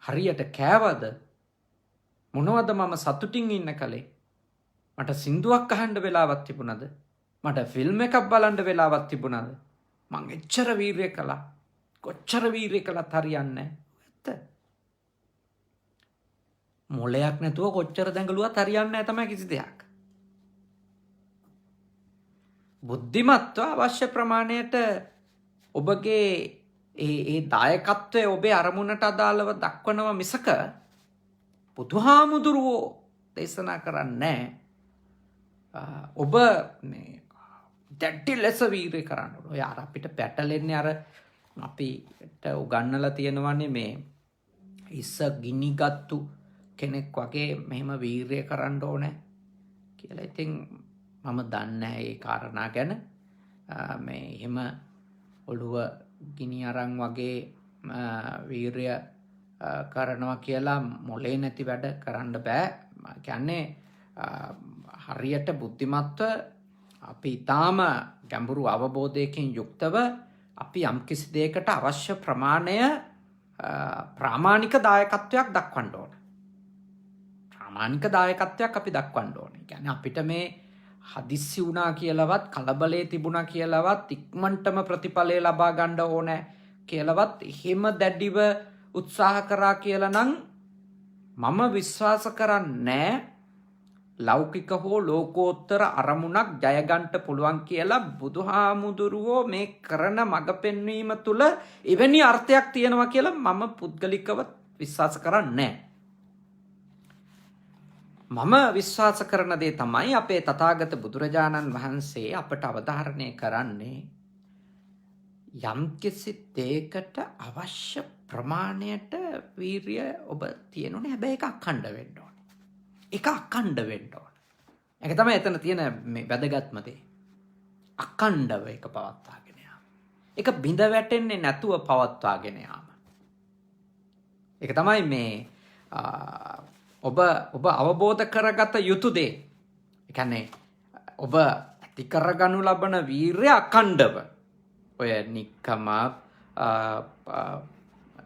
හරියට කෑවද? මොනවද මම සතුටින් ඉන්න කලේ? මට සින්දුවක් අහන්න වෙලාවක් තිබුණද? මට ෆිල්ම් එකක් බලන්න වෙලාවක් තිබුණද? මං එච්චර වීර්ය කළා. කොච්චර වීර්ය කළත් හරියන්නේ නැහැ. මොලයක් නැතුව කොච්චර දැඟලුවත් හරියන්නේ නැහැ තමයි කිසි දෙයක්. බුද්ධිමත්ව අවශ්‍ය ප්‍රමාණයට ඔබගේ ඒ දායකත්වය ඔබේ අරමුණට අදාළව දක්වනවා මිසක බුදුහාමුදුරුවෝ දේශනා කරන්නේ ඔබ දැඩි ලෙස වීර්ය කරන්න ඕන. ඔය අර අපිට පැටලෙන්නේ අර අපිට උගන්වලා තියෙනවානේ මේ ඉස්ස ගිනිගත්තු කෙනෙක් වගේ මෙහෙම වීර්ය කරන්න ඕනේ කියලා. ඉතින් මම දන්නේ ඒ කාරණා ගැන. මේ එහෙම ඔළුව ගිනි අරන් වගේ වීර්ය කරනවා කියලා මොලේ නැති වැඩ කරන්න බෑ. කියන්නේ හරියට බුද්ධිමත්ව අපි ඊටාම ගැඹුරු අවබෝධයකින් යුක්තව අපි යම්කිසි දෙයකට අවශ්‍ය ප්‍රමාණය ප්‍රාමාණික දායකත්වයක් දක්වන්න ඕන. ප්‍රාමාණික දායකත්වයක් අපි දක්වන්න ඕනේ. කියන්නේ අපිට මේ හදිස්සි වුණා කියලාවත් කලබලේ තිබුණා කියලාවත් ඉක්මනටම ප්‍රතිඵලය ලබා ගන්න ඕනේ කියලාවත් එහෙම දැඩිව උත්සාහ කරා කියලා නම් මම විශ්වාස කරන්නේ ලෞකික හෝ ලෝකෝත්තර අරමුණක් ජය ගන්නට පුළුවන් කියලා. බුදුහාමුදුරුවෝ මේ කරන මඟ පෙන්වීම තුළ එවැනි අර්ථයක් තියෙනවා කියලා මම පුද්ගලිකව විශ්වාස කරන්නේ. මම විශ්වාස කරන දේ තමයි අපේ තථාගත බුදුරජාණන් වහන්සේ අපට අවධාරණය කරන්නේ යම්කිසි දෙයකට අවශ්‍ය ප්‍රමාණයට වීර්ය ඔබ තියෙනුනේ. හැබැයි ඒක අඛණ්ඩ වෙන්න ඕනේ. ඒක අඛණ්ඩ වෙන්න ඕනේ. ඒක තමයි එතන තියෙන මේ වැදගත්ම දේ. අඛණ්ඩව ඒක පවත්වාගෙන යාම. ඒක බිඳ වැටෙන්නේ නැතුව පවත්වාගෙන යාම. ඒක තමයි මේ ඔබ අවබෝධ කරගත යුතු දේ. ඒ කියන්නේ ඔබ ඇති කරගනු ලබන වීර්ය අඛණ්ඩව. ඔය නික්කම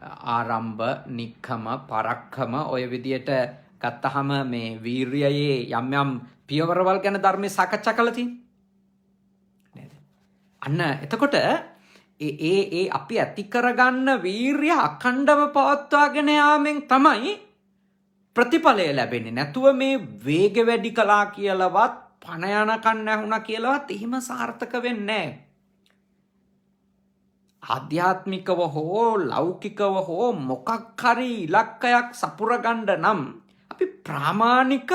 ආරම්භ නික්කම පරක්කම ඔය විදියට ගත්තහම මේ වීර්යයේ යම් යම් පියවරවල් ගැන ධර්මයේ සාකච්ඡා කළා තියෙන්නේ. අන්න එතකොට ඒ අපි ඇති කරගන්න වීර්ය අඛණ්ඩව පවත්වාගෙන යාමෙන් තමයි ප්‍රතිඵලය ලැබෙන්නේ. නැතුව මේ වේග වැඩි කළා කියලාවත් පණ යනකන් නැහුණා කියලාවත් එහෙම සාර්ථක වෙන්නේ නැහැ. ආධ්‍යාත්මිකව හෝ ලෞකිකව හෝ මොකක් හරි ඉලක්කයක් සපුරගන්න නම් අපි ප්‍රාමාණික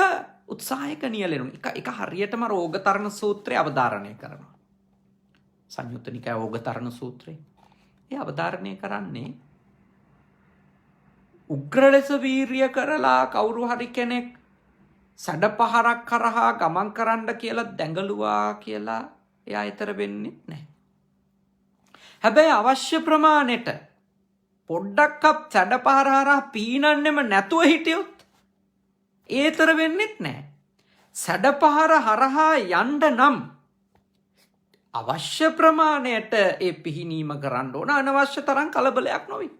උත්සාහයක නියැලෙනවා. එක හරියටම රෝගතරණ සූත්‍රය අවධාරණය කරනවා. සංයුත්ත නිකාය රෝගතරණ සූත්‍රය. ඒ අවධාරණය කරන්නේ උග්‍ර ලෙස වීර්ය කරලා කවුරු හරි කෙනෙක් සැඩ පහරක් කරහා ගමන් කරන්න කියලා දැඟලුවා කියලා එයා ඊතර වෙන්නේ නැහැ. හැබැයි අවශ්‍ය ප්‍රමාණයට පොඩ්ඩක් සැඩ පහර හරහා පීනන්නෙම නැතුව හිටියොත් ඒතර වෙන්නෙත් නැහැ. සැඩ පහර හරහා යන්න නම් අවශ්‍ය ප්‍රමාණයට ඒ පිහිනීම කරන්න ඕන. අනවශ්‍ය තරම් කලබලයක් නොවේ.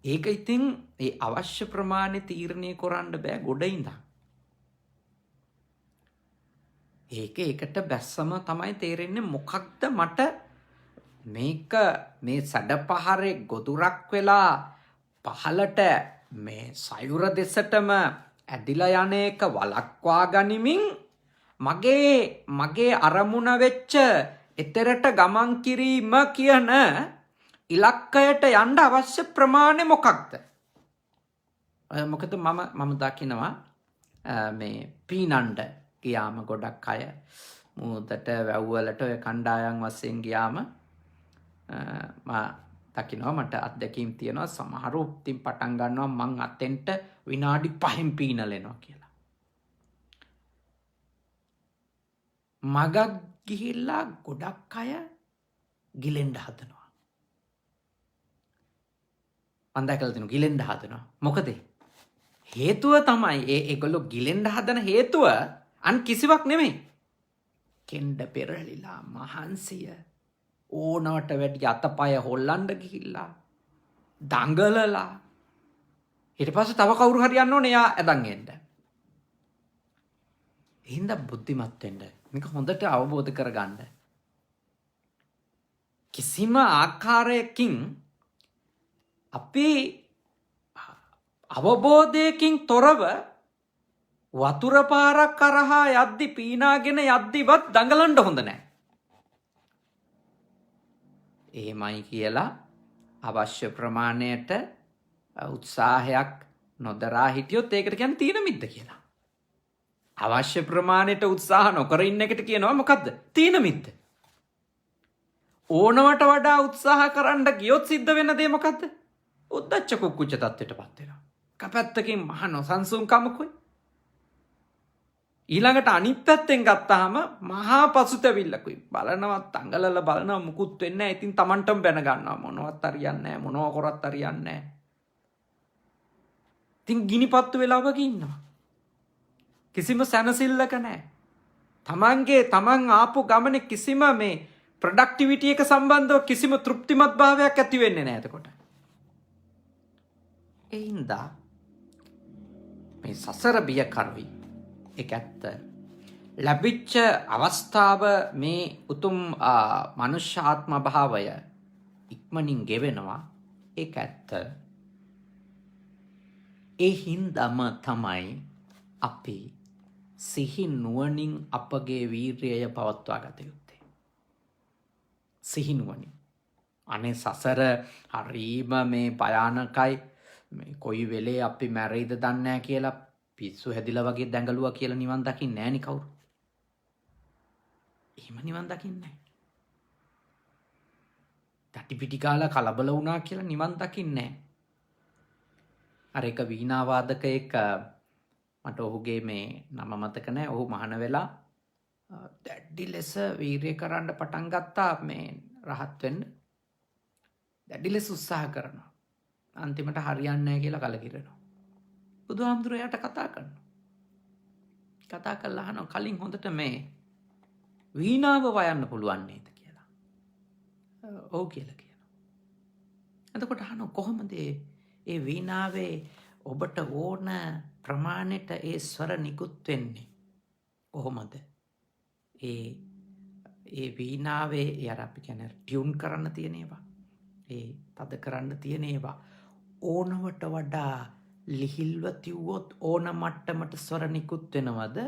ඒක ඉතින් ඒ අවශ්‍ය ප්‍රමාණය තීරණය කරන්න බෑ ගොඩ ඉඳන්. ඒකට බැස්සම තමයි තේරෙන්නේ මොකක්ද මට මේක මේ සැඩ පහරේ ගොදුරක් වෙලා පහලට මේ සයුර දෙසටම ඇදිලා යන එක වළක්වා ගනිමින් මගේ අරමුණ වෙච්ච එතරට ගමන් කිරීම කියන ඉලක්කයට යන්න අවශ්‍ය ප්‍රමාණය මොකක්ද? මොකද මම දකිනවා මේ පීනන්ඩ ගියාම ගොඩක් අය මුහුදට වැව්වලට ඔය කණ්ඩායම් වශයෙන් ගියාම දකිනවා මට අත්දැකීම් තියෙනවා සමහරු ඉතින් පටන් ගන්නවා මං අතෙන්ට විනාඩි 5න් පීනලෙනවා කියලා. මගක් ගිහිල්ලා ගොඩක් අය ගිලෙන්න හදනවා. මං දැකලා තිනු ගිලෙන්න හදනවා. මොකද හේතුව තමයි ඒගොල්ලෝ ගිලෙන්න හදන හේතුව අන් කිසිවක් නෙමෙයි. කෙන්ඩ පෙරලිලා මහන්සිය ඕනවට වැඩි අතපය හොල්ලන්න ගිහිල්ලා දඟලලා ඊට පස්සේ තව කවුරු හරි යන්න ඕනේ එයා ඇදන් එන්න. එහෙනම් බුද්ධිමත් වෙන්න. මේක හොඳට අවබෝධ කරගන්න. කිසිම ආකාරයකින් අපි අවබෝධයකින් තොරව වතුර පාරක් කරහා යද්දි පීනාගෙන යද්දිවත් දඟලන්න හොඳ නැහැ. එහෙමයි කියලා අවශ්‍ය ප්‍රමාණයට උත්සාහයක් නොදරා හිටියොත් ඒකට කියන්නේ තීන මිද්ද කියලා. අවශ්‍ය ප්‍රමාණයට උත්සාහ නොකර ඉන්න එකට කියනවා මොකද්ද? තීන මිද්ද. ඕනවට වඩා උත්සාහ කරන්න ගියොත් සිද්ධ වෙන දේ මොකද්ද? උද්දච්ච කුක්කුච්ච තත්ත්වයටපත් වෙනවා. කපැත්තකින් මහ නොසන්සුන්කමකුයි. ඊළඟට අනිත් පැත්තෙන් ගත්තාම මහා පසුතැවිල්ලකුයි. බලනවත් අඟලලා බලනවා මුකුත් වෙන්නේ නැහැ. ඉතින් Tamanටම බැන ගන්නවා. මොනවත් හරියන්නේ නැහැ. මොනව කරත් හරියන්නේ නැහැ. ඉතින් ගිනිපත්තු වෙලා වගේ ඉන්නවා. කිසිම සැනසෙල්ලක නැහැ. තමන් ආපු ගමනේ කිසිම මේ ප්‍රොඩක්ටිවිටි එක සම්බන්ධව කිසිම තෘප්තිමත් භාවයක් ඇති වෙන්නේ නැහැ එතකොට. ඒ හින්දා මේ සසර බිය කරවි. ඒක ඇත්ත. ලැබිච්ච අවස්ථාව මේ උතුම් මනුෂ්‍ය ආත්ම භාවය ඉක්මනින් ගෙවෙනවා. ඒක ඇත්ත. ඒ හින්දාම තමයි අපි සිහි නුවණින් අපගේ වීර්යය පවත්වා ගත යුත්තේ. සිහි නුවණින්. අනේ සසර හරීම මේ භයානකයි. මේ කොයි වෙලේ අපි මැරෙයිද දන්නේ නැහැ කියලා පිස්සු හැදිලා වගේ දැඟලුවා කියලා නිවන් දකින්නේ නැහැ නේ කවුරු. එහෙම නිවන් දකින්නේ නැහැ. තටි පිටි කාලා කලබල වුණා කියලා නිවන් දකින්නේ නැහැ. අර එක වීණා වාදකයෙක් මට ඔහුගේ මේ නම මතක නැහැ. ඔහු මහාන වෙලා දැඩි ලෙස වීර්ය කරන්න පටන් ගත්තා මේ රහත් වෙන්න. දැඩි ලෙස උත්සාහ කරනවා. අන්තිමට හරියන්නේ නැහැ කියලා කලකිරෙනවා. බුදුහාමුදුරුවෝ එයාට කතා කරනවා. කතා කරලා අහනවා කලින් හොඳට මේ වීණාව වයන්න පුළුවන් නේද කියලා. ඔව් කියලා කියනවා. එතකොට අහනවා කොහොමද ඒ වීණාවේ ඔබට ඕන ප්‍රමාණයට ඒ ස්වර නිකුත් වෙන්නේ? කොහොමද? ඒ වීණාවේ යාර අපි කියන්නේ ටියුන් කරන්න තියෙන ඒවා. ඒ තද කරන්න තියෙන ඒවා ඕනවට වඩා ලිහිල්ව තිව්වොත් ඕන මට්ටමට ස්වර නිකුත් වෙනවද?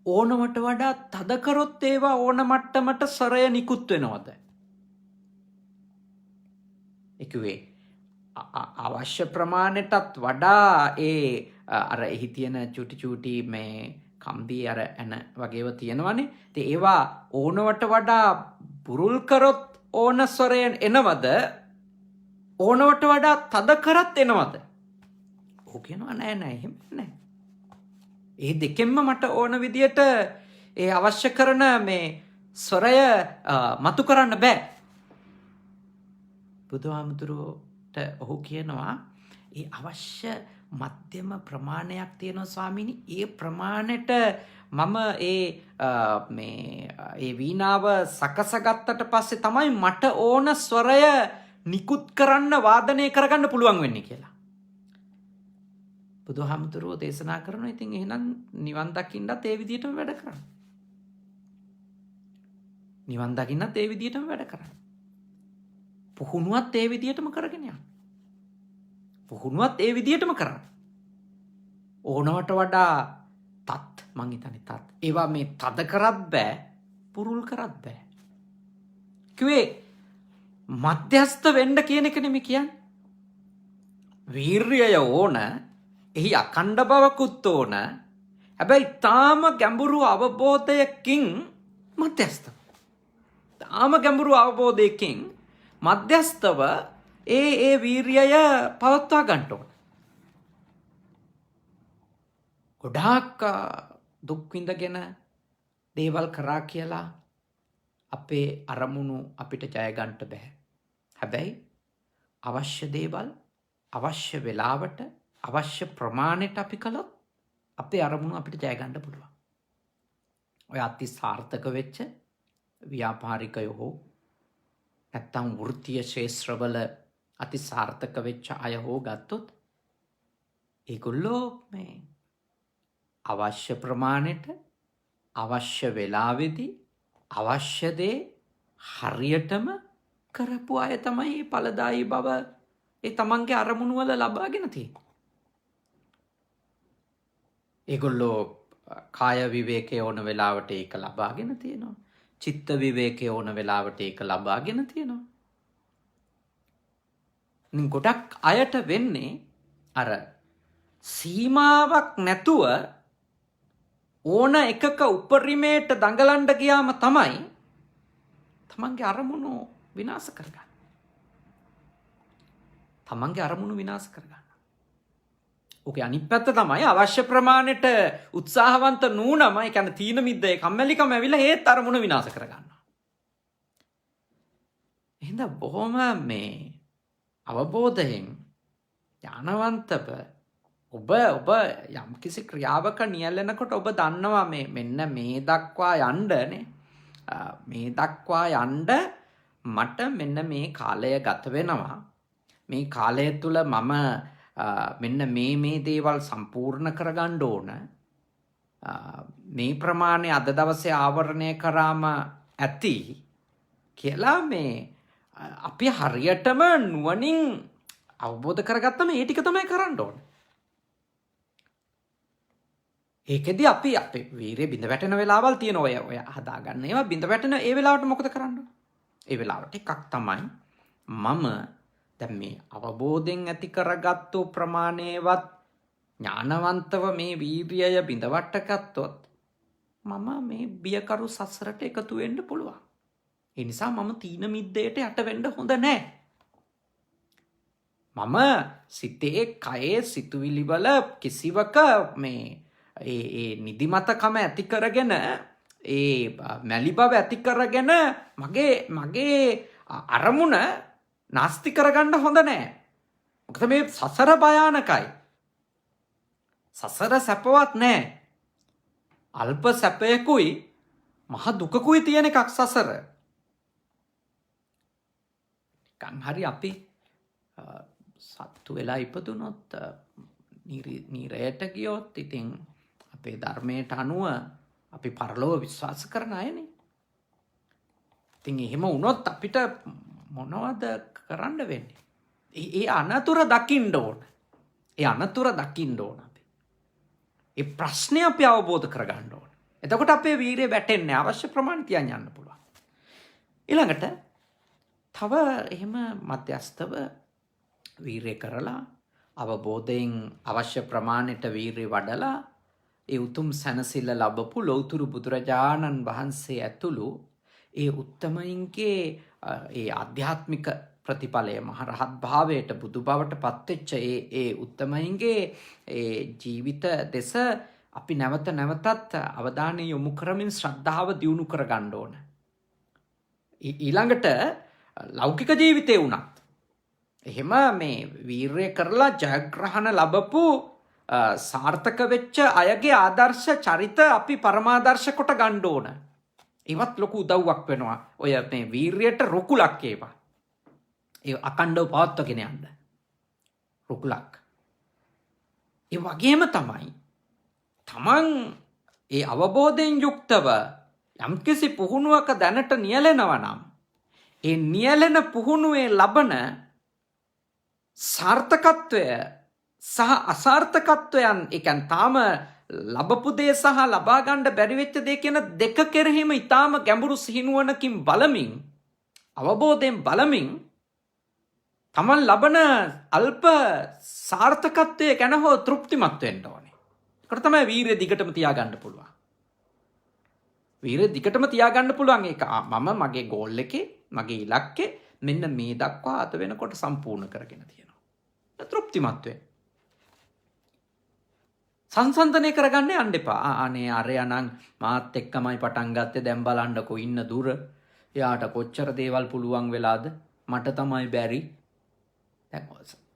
ඕනවට වඩා තද කරොත් ඒවා ඕන මට්ටමට ස්වරය නිකුත් වෙනවද? ඒකුවේ අවශ්‍ය ප්‍රමාණයටත් වඩා ඒ අර එහි තියෙන චුටි මේ කම්බි අර එන වගේව තියෙනවනේ. ඉතින් ඒවා ඕනවට වඩා බුරුල් කරොත් ඕන ස්වරයෙන් එනවද? ඕනවට වඩා තද කරත් එනවද? ඔහු කියනවා නෑ එහෙම නෑ. ඒ දෙකෙන්ම මට ඕන විදියට ඒ අවශ්‍ය කරන මේ ස්වරය මතු කරන්න බෑ. බුදුහාමුදුරුවෝට ඔහු කියනවා ඒ අවශ්‍ය මධ්‍යම ප්‍රමාණයක් තියෙනවා ස්වාමීනි. ඒ ප්‍රමාණයට මම ඒ වීණාව සකසගත්තට පස්සේ තමයි මට ඕන ස්වරය නිකුත් කරන්න වාදනය කරගන්න පුළුවන් වෙන්නේ කියලා. බුදුහාමුදුරුවෝ දේශනා කරනවා ඉතින් එහෙනම් නිවන් දකින්නත් ඒ විදිහටම වැඩ කරන්න. නිවන් දකින්නත් ඒ විදිහටම වැඩ කරන්න. පුහුණුවත් ඒ විදිහටම කරගෙන යන්න. පුහුණුවත් ඒ විදිහටම කරන්න. ඕනවට වඩා මං හිතන්නේ ඒවා මේ තද කරත් බෑ, පුරුල් කරත් බෑ. කිව්වේ මධ්‍යස්ත වෙන්න කියන එක නෙමෙයි කියන්නේ. වීර්යය ඕන, එහි අඛණ්ඩ බවකුත් ඕන. හැබැයි තාම ගැඹුරු අවබෝධයකින් මධ්‍යස්තව. තාම ගැඹුරු අවබෝධයකින් මධ්‍යස්තව ඒ වීර්යය පවත්වා ගන්න ඕන. ගොඩාක් දුක් විඳගෙන දේවල් කරා කියලා අපේ අරමුණු අපිට ජය ගන්න බෑ. හැබැයි අවශ්‍ය දේවල් අවශ්‍ය වෙලාවට අවශ්‍ය ප්‍රමාණයට අපි කළොත් අපේ අරමුණු අපිට ජය ගන්න පුළුවන්. ඔය අති සාර්ථක වෙච්ච ව්‍යාපාරිකයෝ හෝ නැත්තම් වෘත්තීය ශාස්ත්‍රවල අති සාර්ථක වෙච්ච අය හෝ ගත්තොත් ඒගොල්ලෝ මේ අවශ්‍ය ප්‍රමාණයට අවශ්‍ය වෙලාවේදී අවශ්‍ය දේ හරියටම කරපු අය තමයි මේ ඵලදායී බව ඒ තමන්ගේ අරමුණු වල ලබාගෙන තියෙන්නේ. ඒගොල්ලෝ කාය විවේකයේ ඕන වෙලාවට ඒක ලබාගෙන තියෙනවා. චිත්ත විවේකයේ ඕන වෙලාවට ඒක ලබාගෙන තියෙනවා. ගොඩක් අයට වෙන්නේ අර සීමාවක් නැතුව ඕන එකක උපරිමයට දඟලන්න ගියාම තමයි තමන්ගේ අරමුණු විනාශ කරගන්න. තමන්ගේ අරමුණු විනාශ කරගන්න. ඕකේ අනිත් පැත්ත තමයි අවශ්‍ය ප්‍රමාණයට උත්සාහවන්ත නුනම ඒ කියන්නේ තීන මිද්දේ කම්මැලිකම ඇවිල්ලා හේත් අරමුණු විනාශ කරගන්නවා. එහෙනම් බොහොම මේ අවබෝධයෙන් ඥානවන්තව ඔබ යම්කිසි ක්‍රියාවක නියැලෙනකොට ඔබ දන්නවා මෙන්න මේ දක්වා යන්නනේ මේ දක්වා යන්න මට මෙන්න මේ කාලය ගත වෙනවා. මේ කාලය තුල මම මෙන්න මේ දේවල් සම්පූර්ණ කරගන්න ඕන. මේ ප්‍රමාණය අද දවසේ ආවරණය කරාම ඇති කියලා මේ අපි හරියටම නුවණින් අවබෝධ කරගත්තම ඒ ටික තමයි කරන්න ඕන. ඒකෙදි අපි අපේ වීරිය බිඳ වැටෙන වෙලාවල් තියෙන ඔය හදාගන්න ඒවා බිඳ වැටෙන ඒ වෙලාවට මොකද කරන්න ඕන? ඒ වෙලාවට එකක් තමයි මම දැන් මේ අවබෝධයෙන් ඇති කරගත්තු ප්‍රමාණයවත් ඥානවන්තව මේ වීරියය බිඳවට ගත්තොත් මම මේ බියකරු සසරට එකතු වෙන්න පුළුවන්. ඒ නිසා මම තීන මිද්දේට යට වෙන්න හොඳ නැහැ. මම සිතේ කයේ සිතුවිලි වල කිසිවක මේ ඒ නිදිමතකම ඇති කරගෙන ඒ මැලි බව ඇති කරගෙන මගේ අරමුණ නාස්ති කරගන්න හොඳ නැහැ. මොකද මේ සසර භයානකයි. සසර සැපවත් නැහැ. අල්ප සැපයකුයි මහ දුකකුයි තියෙන එකක් සසර. හරි අපි සත්තු වෙලා ඉපදුනොත් නිරයට ගියොත් ඉතින් අපේ ධර්මයට අනුව අපි පරලොව විශ්වාස කරන අයනේ. ඉතින් එහෙම වුණොත් අපිට මොනවද කරන්න වෙන්නේ? ඒ අනතුර දකින්න ඕන. ඒ අනතුර දකින්න ඕන අපි. ඒ ප්‍රශ්නේ අපි අවබෝධ කරගන්න ඕන. එතකොට අපේ වීරිය වැටෙන්නේ අවශ්‍ය ප්‍රමාණය තියන් යන්න පුළුවන්. ඊළඟට තව එහෙම මධ්‍යස්තව වීරිය කරලා අවබෝධයෙන් අවශ්‍ය ප්‍රමාණයට වීරිය වඩලා ඒ උතුම් සැනසෙල්ල ලැබපු ලෞතුරු බුදුරජාණන් වහන්සේ ඇතුළු ඒ උත්තමයින්ගේ ඒ ආධ්‍යාත්මික ප්‍රතිඵලය මහරහත් භාවයට බුදු බවට පත්වෙච්ච ඒ උත්තමයින්ගේ ඒ ජීවිත දෙස අපි නැවත නැවතත් අවධානය යොමු කරමින් ශ්‍රද්ධාව දියුණු කරගන්න ඕන. ඊළඟට ලෞකික ජීවිතේ වුණත් එහෙම මේ වීරය කරලා ජයග්‍රහණ ලැබපු සාර්ථක වෙච්ච අයගේ ආදර්ශ චරිත අපි පරමාදර්ශ කොට ගන්න ඕන. ඒවත් ලොකු උදව්වක් වෙනවා. ඔය මේ වීරියට රුකුලක් ඒවා. ඒ අකණ්ඩව පවත්වගෙන යන්න. රුකුලක්. ඒ වගේම තමයි තමන් ඒ අවබෝධයෙන් යුක්තව යම්කිසි පුහුණුවක දැනට නියැලෙනවා නම් ඒ නියැලෙන පුහුණුවේ ලබන සාර්ථකත්වය සහ අසාර්ථකත්වයන් ඒ කියන්නේ තාම ලැබපු දේ සහ ලබා ගන්න බැරි වෙච්ච දේ කියන දෙක කෙරෙහිම ඊටාම ගැඹුරු සිහිනුවණකින් බලමින් අවබෝධයෙන් බලමින් තමන් ලබන අල්ප සාර්ථකත්වයේ ගැන හෝ තෘප්තිමත් වෙන්න ඕනේ. ඒකට තමයි වීරිය දිගටම තියාගන්න පුළුවන්. වීරිය දිගටම තියාගන්න පුළුවන් ඒක මම මගේ ගෝල් එකේ මගේ ඉලක්කේ මෙන්න මේ දක්වා අත වෙනකොට සම්පූර්ණ කරගෙන තියෙනවා. තෘප්තිමත් වෙන්න. සංසන්දනය කරගන්න යන්න එපා. අනේ අරයා නම් මාත් එක්කමයි පටන් ගත්තේ දැන් බලන්නකෝ ඉන්න දුර. එයාට කොච්චර දේවල් පුළුවන් වෙලාද? මට තමයි බැරි. දැන්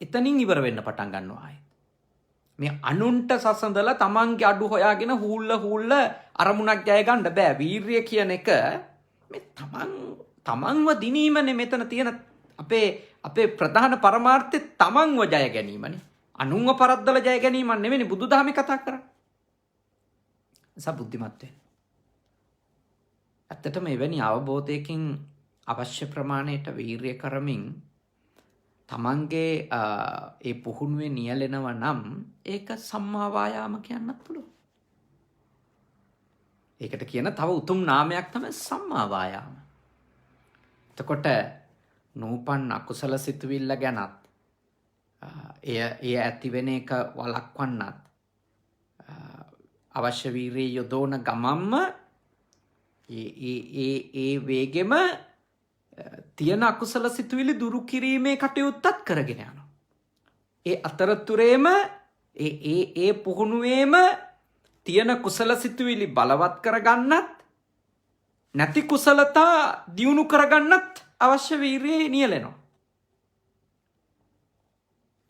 එතනින් ඉවර වෙන්න පටන් ගන්නවා ආයේ. මේ අනුන්ට සසඳලා තමන්ගේ අඩු හොයාගෙන හූල්ල අරමුණක් ජය ගන්න බෑ. වීරිය කියන එක මේ තමන්ව දිනීමනේ මෙතන තියෙන අපේ අපේ ප්‍රධාන පරමාර්ථය තමන්ව ජය ගැනීමනේ. අනුන්ව පරද්දල ජය ගැනීම නෙවෙයි බුදුදහමේ කතා කරන්නේ. සබුද්ධිමත් වෙන්න. ඇත්තටම එවැනි අවබෝධයකින් අවශ්‍ය ප්‍රමාණයට වීරිය කරමින් තමන්ගේ ඒ පුහුණුවේ නියැලෙනව නම් ඒක සම්මා වායාම කියන්නත් පුළුවන්. ඒකට කියන තව උතුම් නාමයක් තමයි සම්මා වායාම. එතකොට නූපන් අකුසල සිතුවිල්ල ගැනත් එය ඇති වෙන එක වළක්වන්නත් අවශ්‍ය වීරිය යොදවන ගමම්ම ඒ වේගෙම තියෙන අකුසල සිතුවිලි දුරු කිරීමේ කටයුත්තත් කරගෙන යනවා. ඒ අතරතුරේම ඒ පුහුණුවේම තියෙන කුසල සිතුවිලි බලවත් කරගන්නත් නැති කුසලතා දියුණු කරගන්නත් අවශ්‍ය වීරියේ නියැලෙනවා.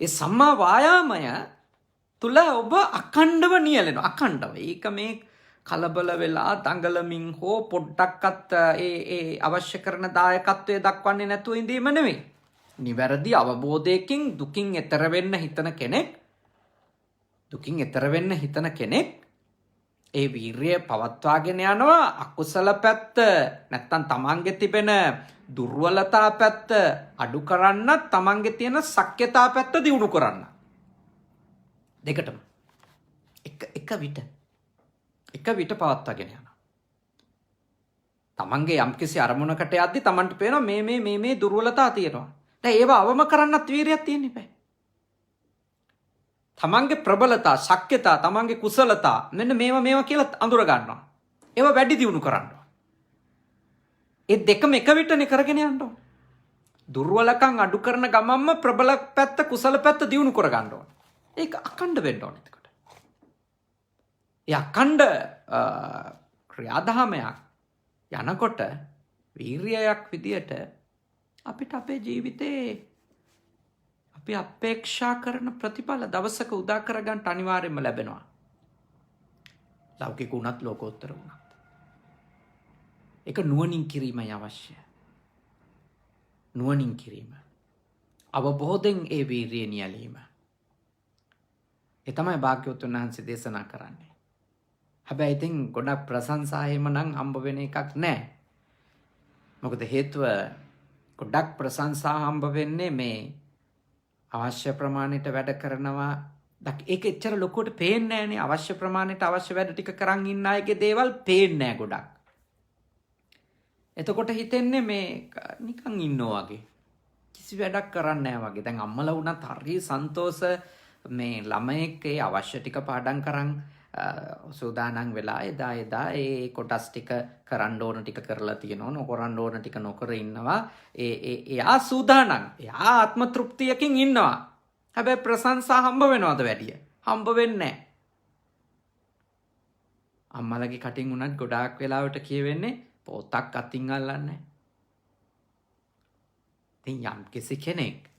ඒ සම්මා වායාමය තුල ඔබ අඛණ්ඩව නියැලෙනවා. අඛණ්ඩව. ඒක මේ කලබල වෙලා දඟලමින් හෝ පොඩ්ඩක්වත් ඒ අවශ්‍ය කරන දායකත්වයේ දක්වන්නේ නැතුව ඉඳීම නෙවෙයි. නිවැරදි අවබෝධයකින් දුකින් එතර වෙන්න හිතන කෙනෙක් ඒ වීරිය පවත්වාගෙන යනවා. අකුසල පැත්ත නැත්තම් තමන්ගේ තිබෙන දුර්වලතා පැත්ත අඩු කරන්න, තමන්ගේ තියෙන සක්්‍යතා පැත්ත දියුණු කරන්න. දෙකටම එක විට පවත්වාගෙන යනවා. තමන්ගේ යම්කිසි අරමුණකට යද්දි තමන්ට පේනවා මේ දුර්වලතා තියෙනවා. දැන් ඒව අවම කරන්නත් වීරියක් තියෙන්න බෑ. තමන්ගේ ප්‍රබලතා, ශක්්‍යතා, තමන්ගේ කුසලතා මෙන්න මේවා කියලා අඳුර ගන්නවා. ඒවා වැඩි දියුණු කරනවා. ඒ දෙකම එක විටනේ කරගෙන යන්න ඕන. දුර්වලකම් අඩු කරන ගමන්ම ප්‍රබල පැත්ත, කුසල පැත්ත දියුණු කර ගන්න ඕන. ඒක අඛණ්ඩ වෙන්න ඕන. එතකොට ඒ අඛණ්ඩ ක්‍රියාදාමයක් යනකොට වීරියක් විදියට අපිට අපේ ජීවිතේ අපි අපේක්ෂා කරන ප්‍රතිඵල දවසක උදා කරගන්න අනිවාර්යයෙන්ම ලැබෙනවා. ලෞකික උනත් ලෝකෝත්තර උනත්. ඒක නුවණින් කිරීමයි අවශ්‍ය. නුවණින් කිරීම. අවබෝධයෙන් ඒ වීරිය නියැලීම. ඒ තමයි භාග්‍යවතුන් වහන්සේ දේශනා කරන්නේ. හැබැයි ඉතින් ගොඩක් ප්‍රශංසා එහෙම නම් හම්බ වෙන එකක් නැහැ. මොකද හේතුව ගොඩක් ප්‍රශංසා හම්බ වෙන්නේ මේ අවශ්‍ය ප්‍රමාණයට වැඩ කරනවා. ඒක එච්චර ලොකුවට පේන්නේ නැහනේ. අවශ්‍ය ප්‍රමාණයට අවශ්‍ය වැඩ ටික කරන් ඉන්න අයගේ දේවල් පේන්නේ නැහැ ගොඩක්. එතකොට හිතෙන්නේ මේ නිකන් ඉන්නවා වගේ. කිසි වැඩක් කරන්නේ නැහැ වගේ. දැන් අම්මලා වුණත් හරි සන්තෝෂ මේ ළමයෙක් ඒ අවශ්‍ය ටික පාඩම් කරන් සූදානම් වෙලා එදා ඒ කොටස් ටික කරන්න ඕන ටික කරලා තියෙනවා. නොකරන්න ඕන ටික නොකර ඉන්නවා. එයා සූදානම්. එයා ආත්ම තෘප්තියකින් ඉන්නවා. හැබැයි ප්‍රශංසා හම්බ වෙනවද වැඩිය? හම්බ වෙන්නේ නැහැ. අම්මලගේ කටින් උනත් ගොඩාක් වෙලාවට කියවෙන්නේ පොතක් අතින් අල්ලන්නේ. ඉතින් යම් කිසි කෙනෙක්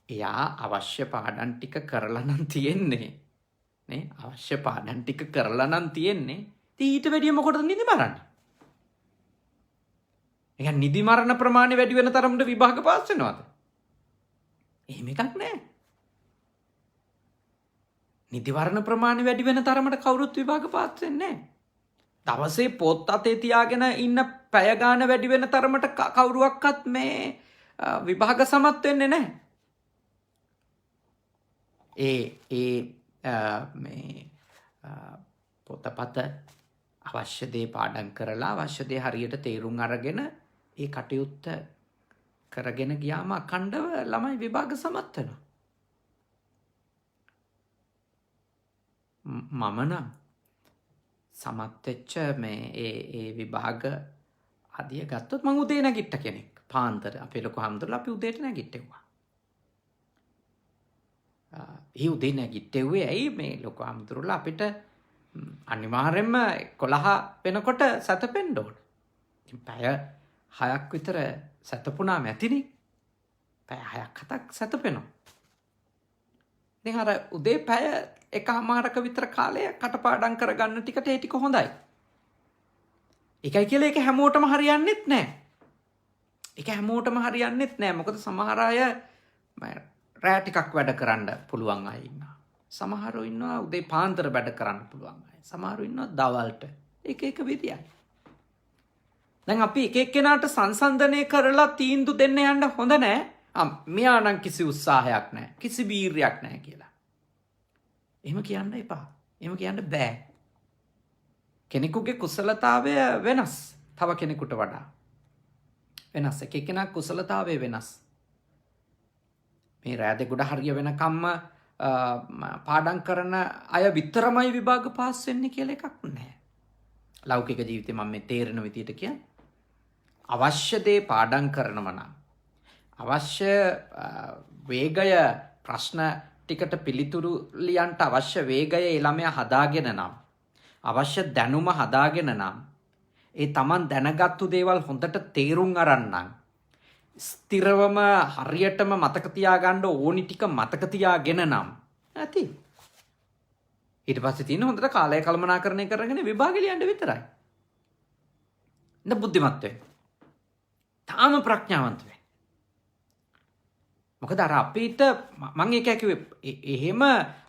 එයා අවශ්‍ය පාඩම් ටික කරලා නම් තියෙන්නේ. නේ අවශ්‍ය පාඩම් ටික කරලා නම් තියෙන්නේ. ඉතින් ඊට වැඩිය මොකටද නිදි මරන්නේ? ඒ නිදි මරණ ප්‍රමාණය වැඩි වෙන තරමට විභාග පාස් වෙනවද? එහෙම එකක් නැහැ. නිදි මරණ ප්‍රමාණය වැඩි වෙන තරමට කවුරුත් විභාග පාස් වෙන්නේ නැහැ. දවසේ පොත් අතේ තියාගෙන ඉන්න පැය ගාන වැඩි වෙන තරමට කවුරුවක්වත් මේ විභාග සමත් වෙන්නේ නැහැ. මේ පොතපත අවශ්‍ය දේ පාඩම් කරලා අවශ්‍ය දේ හරියට තේරුම් අරගෙන ඒ කටයුත්ත කරගෙන ගියාම අඛණ්ඩව ළමයි විභාග සමත් වෙනවා. මම නම් සමත් වෙච්ච මේ ඒ විභාග ආදිය ගත්තොත් මම උදේ නැගිට කෙනෙක්. පාන්දර අපේ ලොකු හම්දුරලා අපි උදේට නැගිට්ටෙව්වා. ඒ උදේ නැගිට්ටෙව්වේ ඇයි මේ ලොකු හම්දුරලා අපිට අනිවාර්යෙන්ම 11 වෙනකොට සැතපෙන්න ඕන. ඉතින් පැය 6ක් විතර සැතපුණාම ඇතිනේ. පැය 6ක් 7ක් සැතපෙනවා. ඉතින් අර උදේ පැය එකමාරක විතර කාලය කටපාඩම් කරගන්න ටිකට ඒ ටික හොඳයි. ඒකයි කියලා ඒක හැමෝටම හරියන්නේත් නැහැ. ඒක හැමෝටම හරියන්නේත් නෑ. මොකද සමහර අය රෑ ටිකක් වැඩ කරන්න පුළුවන් අය ඉන්නවා. සමහරව ඉන්නවා උදේ පාන්දර වැඩ කරන්න පුළුවන් අය. සමහරව ඉන්නවා දවල්ට. එක විදියයි. දැන් අපි එක එක්කෙනාට සංසන්දනය කරලා තීන්දුව දෙන්න යන්න හොඳ නෑ. මෙයා නම් කිසි උත්සාහයක් නෑ. කිසි වීරියක් නෑ කියලා. එහෙම කියන්න එපා. එහෙම කියන්න බෑ. කෙනෙකුගේ කුසලතාවය වෙනස්. තව කෙනෙකුට වඩා. වෙනස්. එක එක්කෙනා කුසලතාවය වෙනස්. මේ රෑ දෙගොඩ හරිය වෙනකම්ම පාඩම් කරන අය විතරමයි විභාග පාස් වෙන්නේ කියලා එකක් නැහැ. ලෞකික ජීවිතේ මම මේ තේරෙන විදියට කියන්නේ අවශ්‍ය දේ පාඩම් කරනව නම් අවශ්‍ය වේගය ප්‍රශ්න ටිකට පිළිතුරු ලියන්න අවශ්‍ය වේගය ඒ ළමයා හදාගෙන නම් අවශ්‍ය දැනුම හදාගෙන නම් ඒ Taman දැනගත්තු දේවල් හොඳට තේරුම් අරන් නම් ස්ථිරවම හරියටම මතක තියාගන්න ඕනි ටික මතක තියාගෙන නම් ඇති. ඊට පස්සේ තියෙන හොඳට කාලය කළමනාකරණය කරගෙන විභාග ලියන්න විතරයි. බුද්ධිමත් වෙන්න. තාම ප්‍රඥාවන්ත වෙන්න. මොකද අර අපිට මම ඒක කිව්වේ එහෙම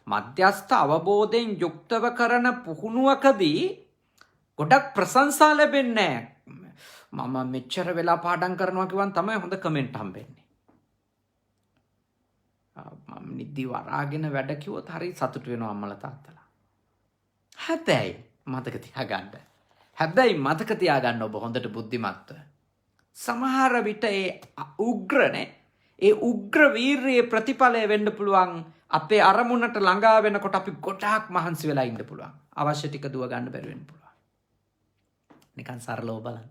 මධ්‍යස්ථ අවබෝධයෙන් යුක්තව කරන පුහුණුවකදී ගොඩක් ප්‍රශංසා ලැබෙන්නේ නැහැ. මම මෙච්චර වෙලා පාඩම් කරනවා කිව්වන් තමයි හොඳ කමෙන්ට් හම්බෙන්නේ. මම නිදි වරාගෙන වැඩ කිව්වොත් හරි සතුටු වෙනවා අම්මලා තාත්තලා. හැබැයි මතක තියාගන්න ඔබ හොඳට බුද්ධිමත්ව. සමහර විට ඒ උග්‍ර වීර්යයේ ප්‍රතිඵලය වෙන්න පුළුවන් අපේ අරමුණට ළඟා වෙනකොට අපි ගොඩාක් මහන්සි වෙලා ඉන්න පුළුවන්. අවශ්‍ය ටික දුව ගන්න බැරි වෙන්න පුළුවන්. නිකන් සරලව බලන්න.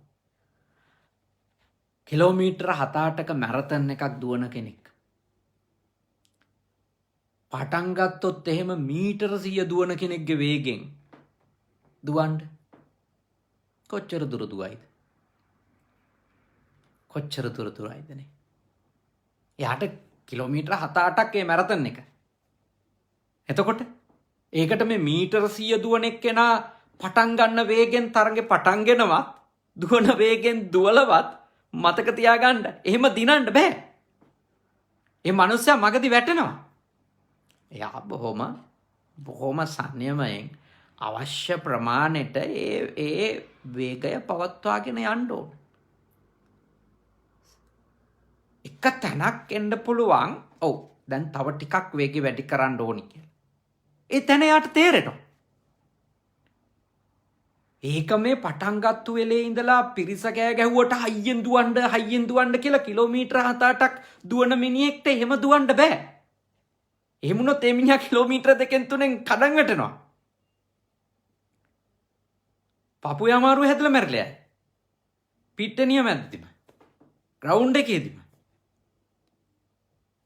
කිලෝමීටර 7-8ක මැරතන් එකක් දුවන කෙනෙක්. පටන් ගත්තොත් එහෙම මීටර 100 දුවන කෙනෙක්ගේ වේගෙන් දුවන්න කොච්චර දුර දුවයිද? කොච්චර දුර දුවයිදනේ? එයාට කිලෝමීටර 7-8ක් ඒ මැරතන් එක. එතකොට ඒකට මේ මීටර 100 දුවන එක්කෙනා පටන් ගන්න වේගෙන් තරගේ පටන්ගෙනවත් දුවන වේගෙන් දුවලවත් මතක තියාගන්න. එහෙම දිනන්න බෑ. ඒ මනුස්සයා මගදී වැටෙනවා. එයා බොහොම සංයමයෙන් අවශ්‍ය ප්‍රමාණයට ඒ වේගය පවත්වාගෙන යන්න ඕන. එක තැනක් එන්න පුළුවන්. ඔව් දැන් තව ටිකක් වේගය වැඩි කරන්න ඕනි කියලා. ඒ තැන යාට තේරෙනවා. ඒක මේ පටන් ගත්තු වෙලේ ඉඳලා පිරිස කෑ ගැහුවට හයියෙන් දුවන්න කියලා කිලෝමීටර 7-8ක් දුවන මිනිහෙක්ට එහෙම දුවන්න බෑ. එහෙම වුණොත් ඒ මිනිහා කිලෝමීටර 2-3 කඩන් වැටෙනවා. පපුවේ අමාරුව හැදලා මැරිලා. පිට්ටනිය මැද්දෙම. ග්‍රවුන්ඩ් එකේදීම.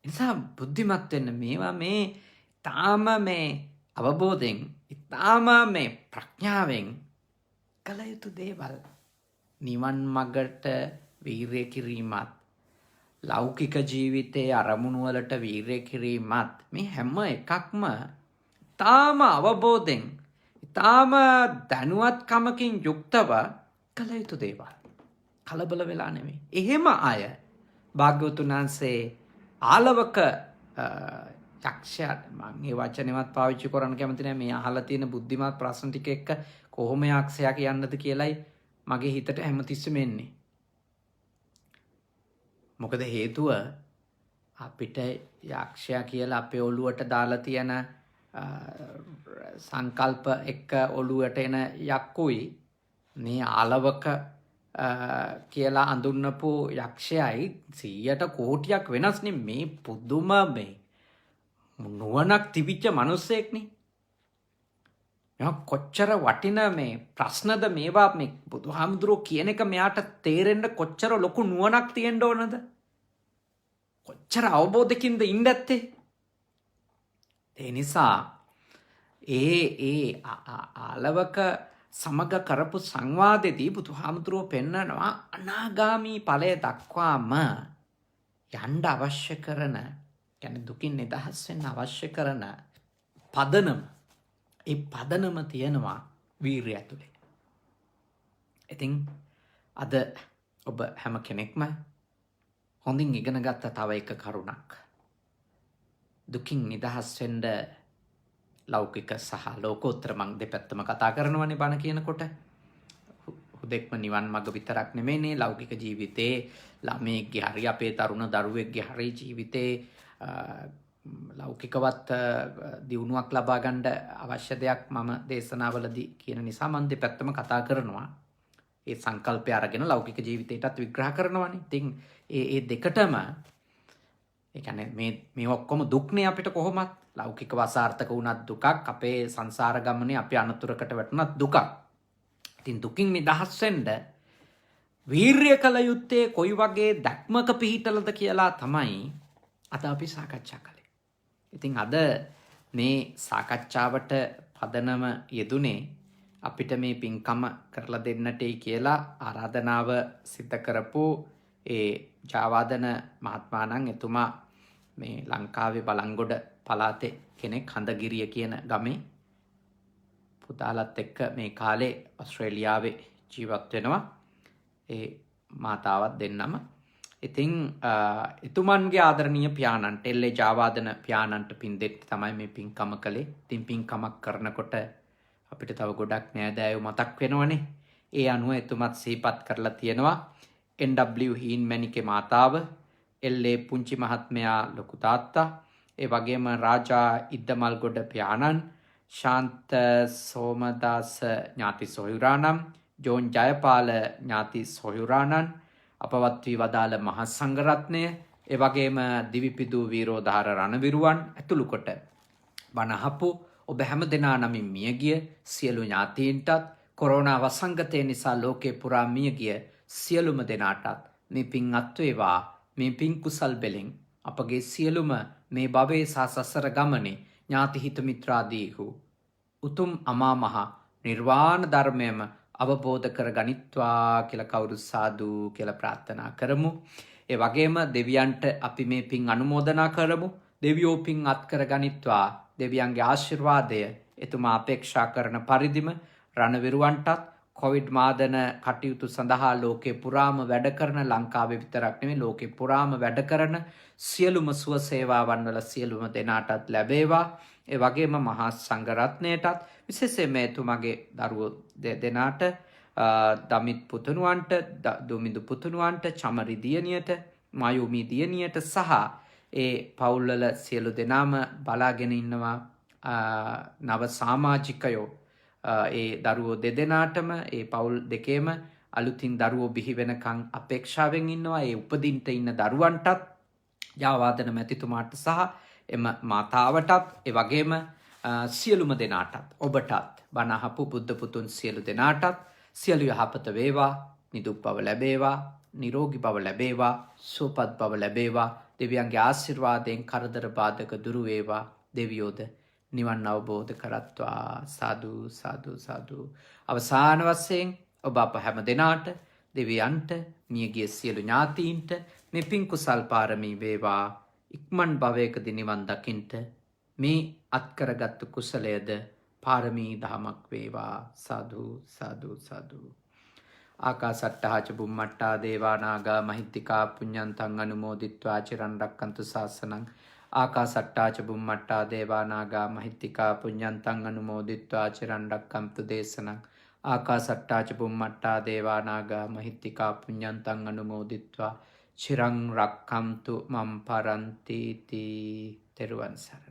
නිසා බුද්ධිමත් වෙන්න මේවා මේ තාම මේ අවබෝධයෙන් තාම මේ ප්‍රඥාවෙන් කළ යුතු දේවල්. නිවන් මගට වීරය කිරීමත් ලෞකික ජීවිතයේ අරමුණු වලට වීරය කිරීමත් මේ හැම එකක්ම තාම අවබෝධයෙන් තාම දැනුවත්කමකින් යුක්තව කළ යුතු දේවල්. කලබල වෙලා නෙමෙයි. එහෙම අය භාග්‍යවතුන් වහන්සේ ආලවක යක්ෂයාට මම මේ වචනේවත් පාවිච්චි කරන්න කැමති නැහැ. මේ අහලා තියෙන බුද්ධිමත් ප්‍රශ්න ටික එක්ක කොහොම යක්ෂයා කියන්නද කියලයි මගේ හිතට හැමතිස්සෙම එන්නේ. මොකද හේතුව අපිට යක්ෂයා කියලා අපේ ඔළුවට දාලා තියෙන සංකල්ප එක්ක ඔළුවට එන යක්කුයි මේ ආලවක කියලා අඳුන්නපු යක්ෂයයි 100ට කෝටියක් වෙනස්නේ. මේ පුදුම මේ නුවණක් තිබිච්ච මිනිස්සෙක්නේ. කොච්චර වටින මේ ප්‍රශ්නද මේවා. මේ බුදුහාමුදුරුවෝ කියන එක මෙයාට තේරෙන්න කොච්චර ලොකු නුවණක් තියෙන්න ඕනද? කොච්චර අවබෝධකින්ද ඉන්න ඇත්තේ? ඒ නිසා ඒ ආලවක සමග කරපු සංවාදෙදී බුදුහාමුදුරුවෝ පෙන්නනවා අනාගාමී ඵලය දක්වාම යන්න අවශ්‍ය කරන, කියන්නේ දුකින් නිදහස් වෙන්න අවශ්‍ය කරන පදනම. ඒ පදනම තියෙනවා වීරිය ඇතුලේ. ඉතින් අද ඔබ හැම කෙනෙක්ම හොඳින් ඉගෙන ගත්ත තව එක කරුණක්. දුකින් නිදහස් වෙන්න ලෞකික සහ ලෝකෝත්තර මං දෙපැත්තම කතා කරනවනේ බණ කියනකොට. හුදෙක්ම නිවන් මඟ විතරක් නෙමෙයිනේ ලෞකික ජීවිතේ ළමයෙක්ගේ හරි අපේ තරුණ දරුවෙක්ගේ හරි ජීවිතේ ලෞකිකවත් දියුණුවක් ලබා ගන්න අවශ්‍ය දෙයක් මම දේශනාවලදී කියන නිසා මම දෙපැත්තම කතා කරනවා. ඒ සංකල්පය අරගෙන ලෞකික ජීවිතයටත් විග්‍රහ කරනවානේ. ඉතින් ඒ දෙකටම ඒ කියන්නේ මේ ඔක්කොම දුක්නේ අපිට කොහොමත් ලෞකික වසාර්ථක වුණත් දුකක් අපේ සංසාර ගමනේ අපි අනතුරකට වැටුණත් දුකක්. ඉතින් දුකින් නිදහස් වෙන්න වීර්ය කළ යුත්තේ කොයි වගේ දැක්මක පිහිටලද කියලා තමයි අද අපි සාකච්ඡා කළේ. ඉතින් අද මේ සාකච්ඡාවට පදනම යෙදුනේ අපිට මේ පින්කම කරලා දෙන්නටයි කියලා ආරාධනාව සිද්ධ කරපු ඒ ජාවාදන මහත්මාණන් එතුමා මේ ලංකාවේ බලංගොඩ පළාතේ කෙනෙක් හඳගිරිය කියන ගමේ පුතාලත් එක්ක මේ කාලේ ඔස්ට්‍රේලියාවේ ජීවත් වෙනවා. ඒ මාතාවත් දෙන්නම. ඉතින් එතුමන්ගේ ආදරණීය පියාණන්ට එල්ලේ ජාවාදන පියාණන්ට පින් දෙන්න තමයි මේ පින්කම කළේ. ඉතින් පින්කමක් කරනකොට අපිට තව ගොඩක් නෑදෑයෝ මතක් වෙනවනේ. ඒ අනුව එතුමත් සිහිපත් කරලා තියෙනවා. NW හීන්මැණිකේ මාතාව, එල්ලේ පුංචි මහත්මයා ලොකු තාත්තා, ඒ වගේම රාජා ඉද්දමල්ගොඩ පියාණන්, ශාන්ත සෝමදාස ඥාති සොහොයුරාණන්, ජෝන් ජයපාල ඥාති සොහොයුරාණන්, අපවත් වී වදාළ මහා සංඝරත්නය, ඒ වගේම දිවිපිදු වීරෝධාර රණවිරුවන් ඇතුළු කොට බණ අහපු ඔබ හැම දෙනා නමින් මියගිය සියලු ඥාතීන්ටත් කොරෝනා වසංගතය නිසා ලෝකේ පුරා මියගිය සියලුම දෙනාටත් මේ පින් අත්වේවා. මේ පින් කුසල් බෙලෙන් අපගේ සියලුම මේ භවයේ සහ සසර ගමනේ ඥාති හිත මිත්‍රාදීහු උතුම් අමා මහ නිර්වාණ ධර්මයම අවබෝධ කර ගනිත්වා කියලා කවුරු සාදු කියලා ප්‍රාර්ථනා කරමු. ඒ වගේම දෙවියන්ට අපි මේ පින් අනුමෝදනා කරමු. දෙවියෝ පින් අත් කර ගනිත්වා. දෙවියන්ගේ ආශිර්වාදය එතුමා අපේක්ෂා කරන පරිදිම රණවිරුවන්ටත් කොවිඩ් මාදන කටයුතු සඳහා ලෝකේ පුරාම වැඩ කරන ලංකාවේ විතරක් නෙමෙයි ලෝකේ පුරාම වැඩ කරන සියලුම සුව සේවාවන් වල සියලුම දෙනාටත් ලැබේවා. ඒ වගේම මහා සංඝරත්නයටත් විශේෂයෙන්ම එතුමාගේ දරුවෝ දෙනාට දමිත් පුතුණුවන්ට, දුමිඳු පුතුණුවන්ට, චමරි දියණියට, මායුමි දියණියට සහ ඒ පවුල්වල සියලු දෙනාම බලාගෙන ඉන්නවා නව සමාජිකයෝ ඒ දරුවෝ දෙදෙනාටම ඒ පවුල් දෙකේම අලුතින් දරුවෝ බිහි වෙනකන් අපේක්ෂාවෙන් ඉන්නවා. ඒ උපදින්ට ඉන්න දරුවන්ටත් ජාවාදන මැතිතුමාට සහ එම මාතාවටත් ඒ වගේම සියලුම දෙනාටත් ඔබටත් බණ අහපු බුද්ධ පුතුන් සියලු දෙනාටත් සියලු යහපත වේවා, නිදුක් බව ලැබේවා, නිරෝගී බව ලැබේවා, සුවපත් බව ලැබේවා. දෙවියන්ගේ ආශිර්වාදයෙන් කරදර බාධක දුරු වේවා. දෙවියෝද නිවන් අවබෝධ කරත්වා. සාදු සාදු සාදු. අවසාන වශයෙන් ඔබ අප හැම දෙනාට, දෙවියන්ට, මියගිය සියලු ඥාතීන්ට මේ පින් කුසල් පාරමී වේවා. ඉක්මන් භවයකදී නිවන් දකින්ට මේ අත්කරගත්තු කුසලයද පාරමී දහමක් වේවා. සාදු සාදු සාදු. ආකාසට්ටා ච බුම්මට්ටා දේවා නාග මහිත්‍තිකා පුඤ්ඤන්තං අනුමෝදිත්වා චිරන් රැක්කන්තු ශාසනං. ආකාසට්ටා ච බුම්මට්ටා දේවා නාග මහිත්‍තිකා පුඤ්ඤන්තං අනුමෝදිත්වා චිරන් රැක්කන්තු දේශනං. ආකාසට්ටා ච බුම්මට්ටා දේවා නාග මහිත්‍තිකා පුඤ්ඤන්තං අනුමෝදිත්වා චිරන් රැක්කන්තු මම් පරන්ති තී. තෙරුවන් සරණයි.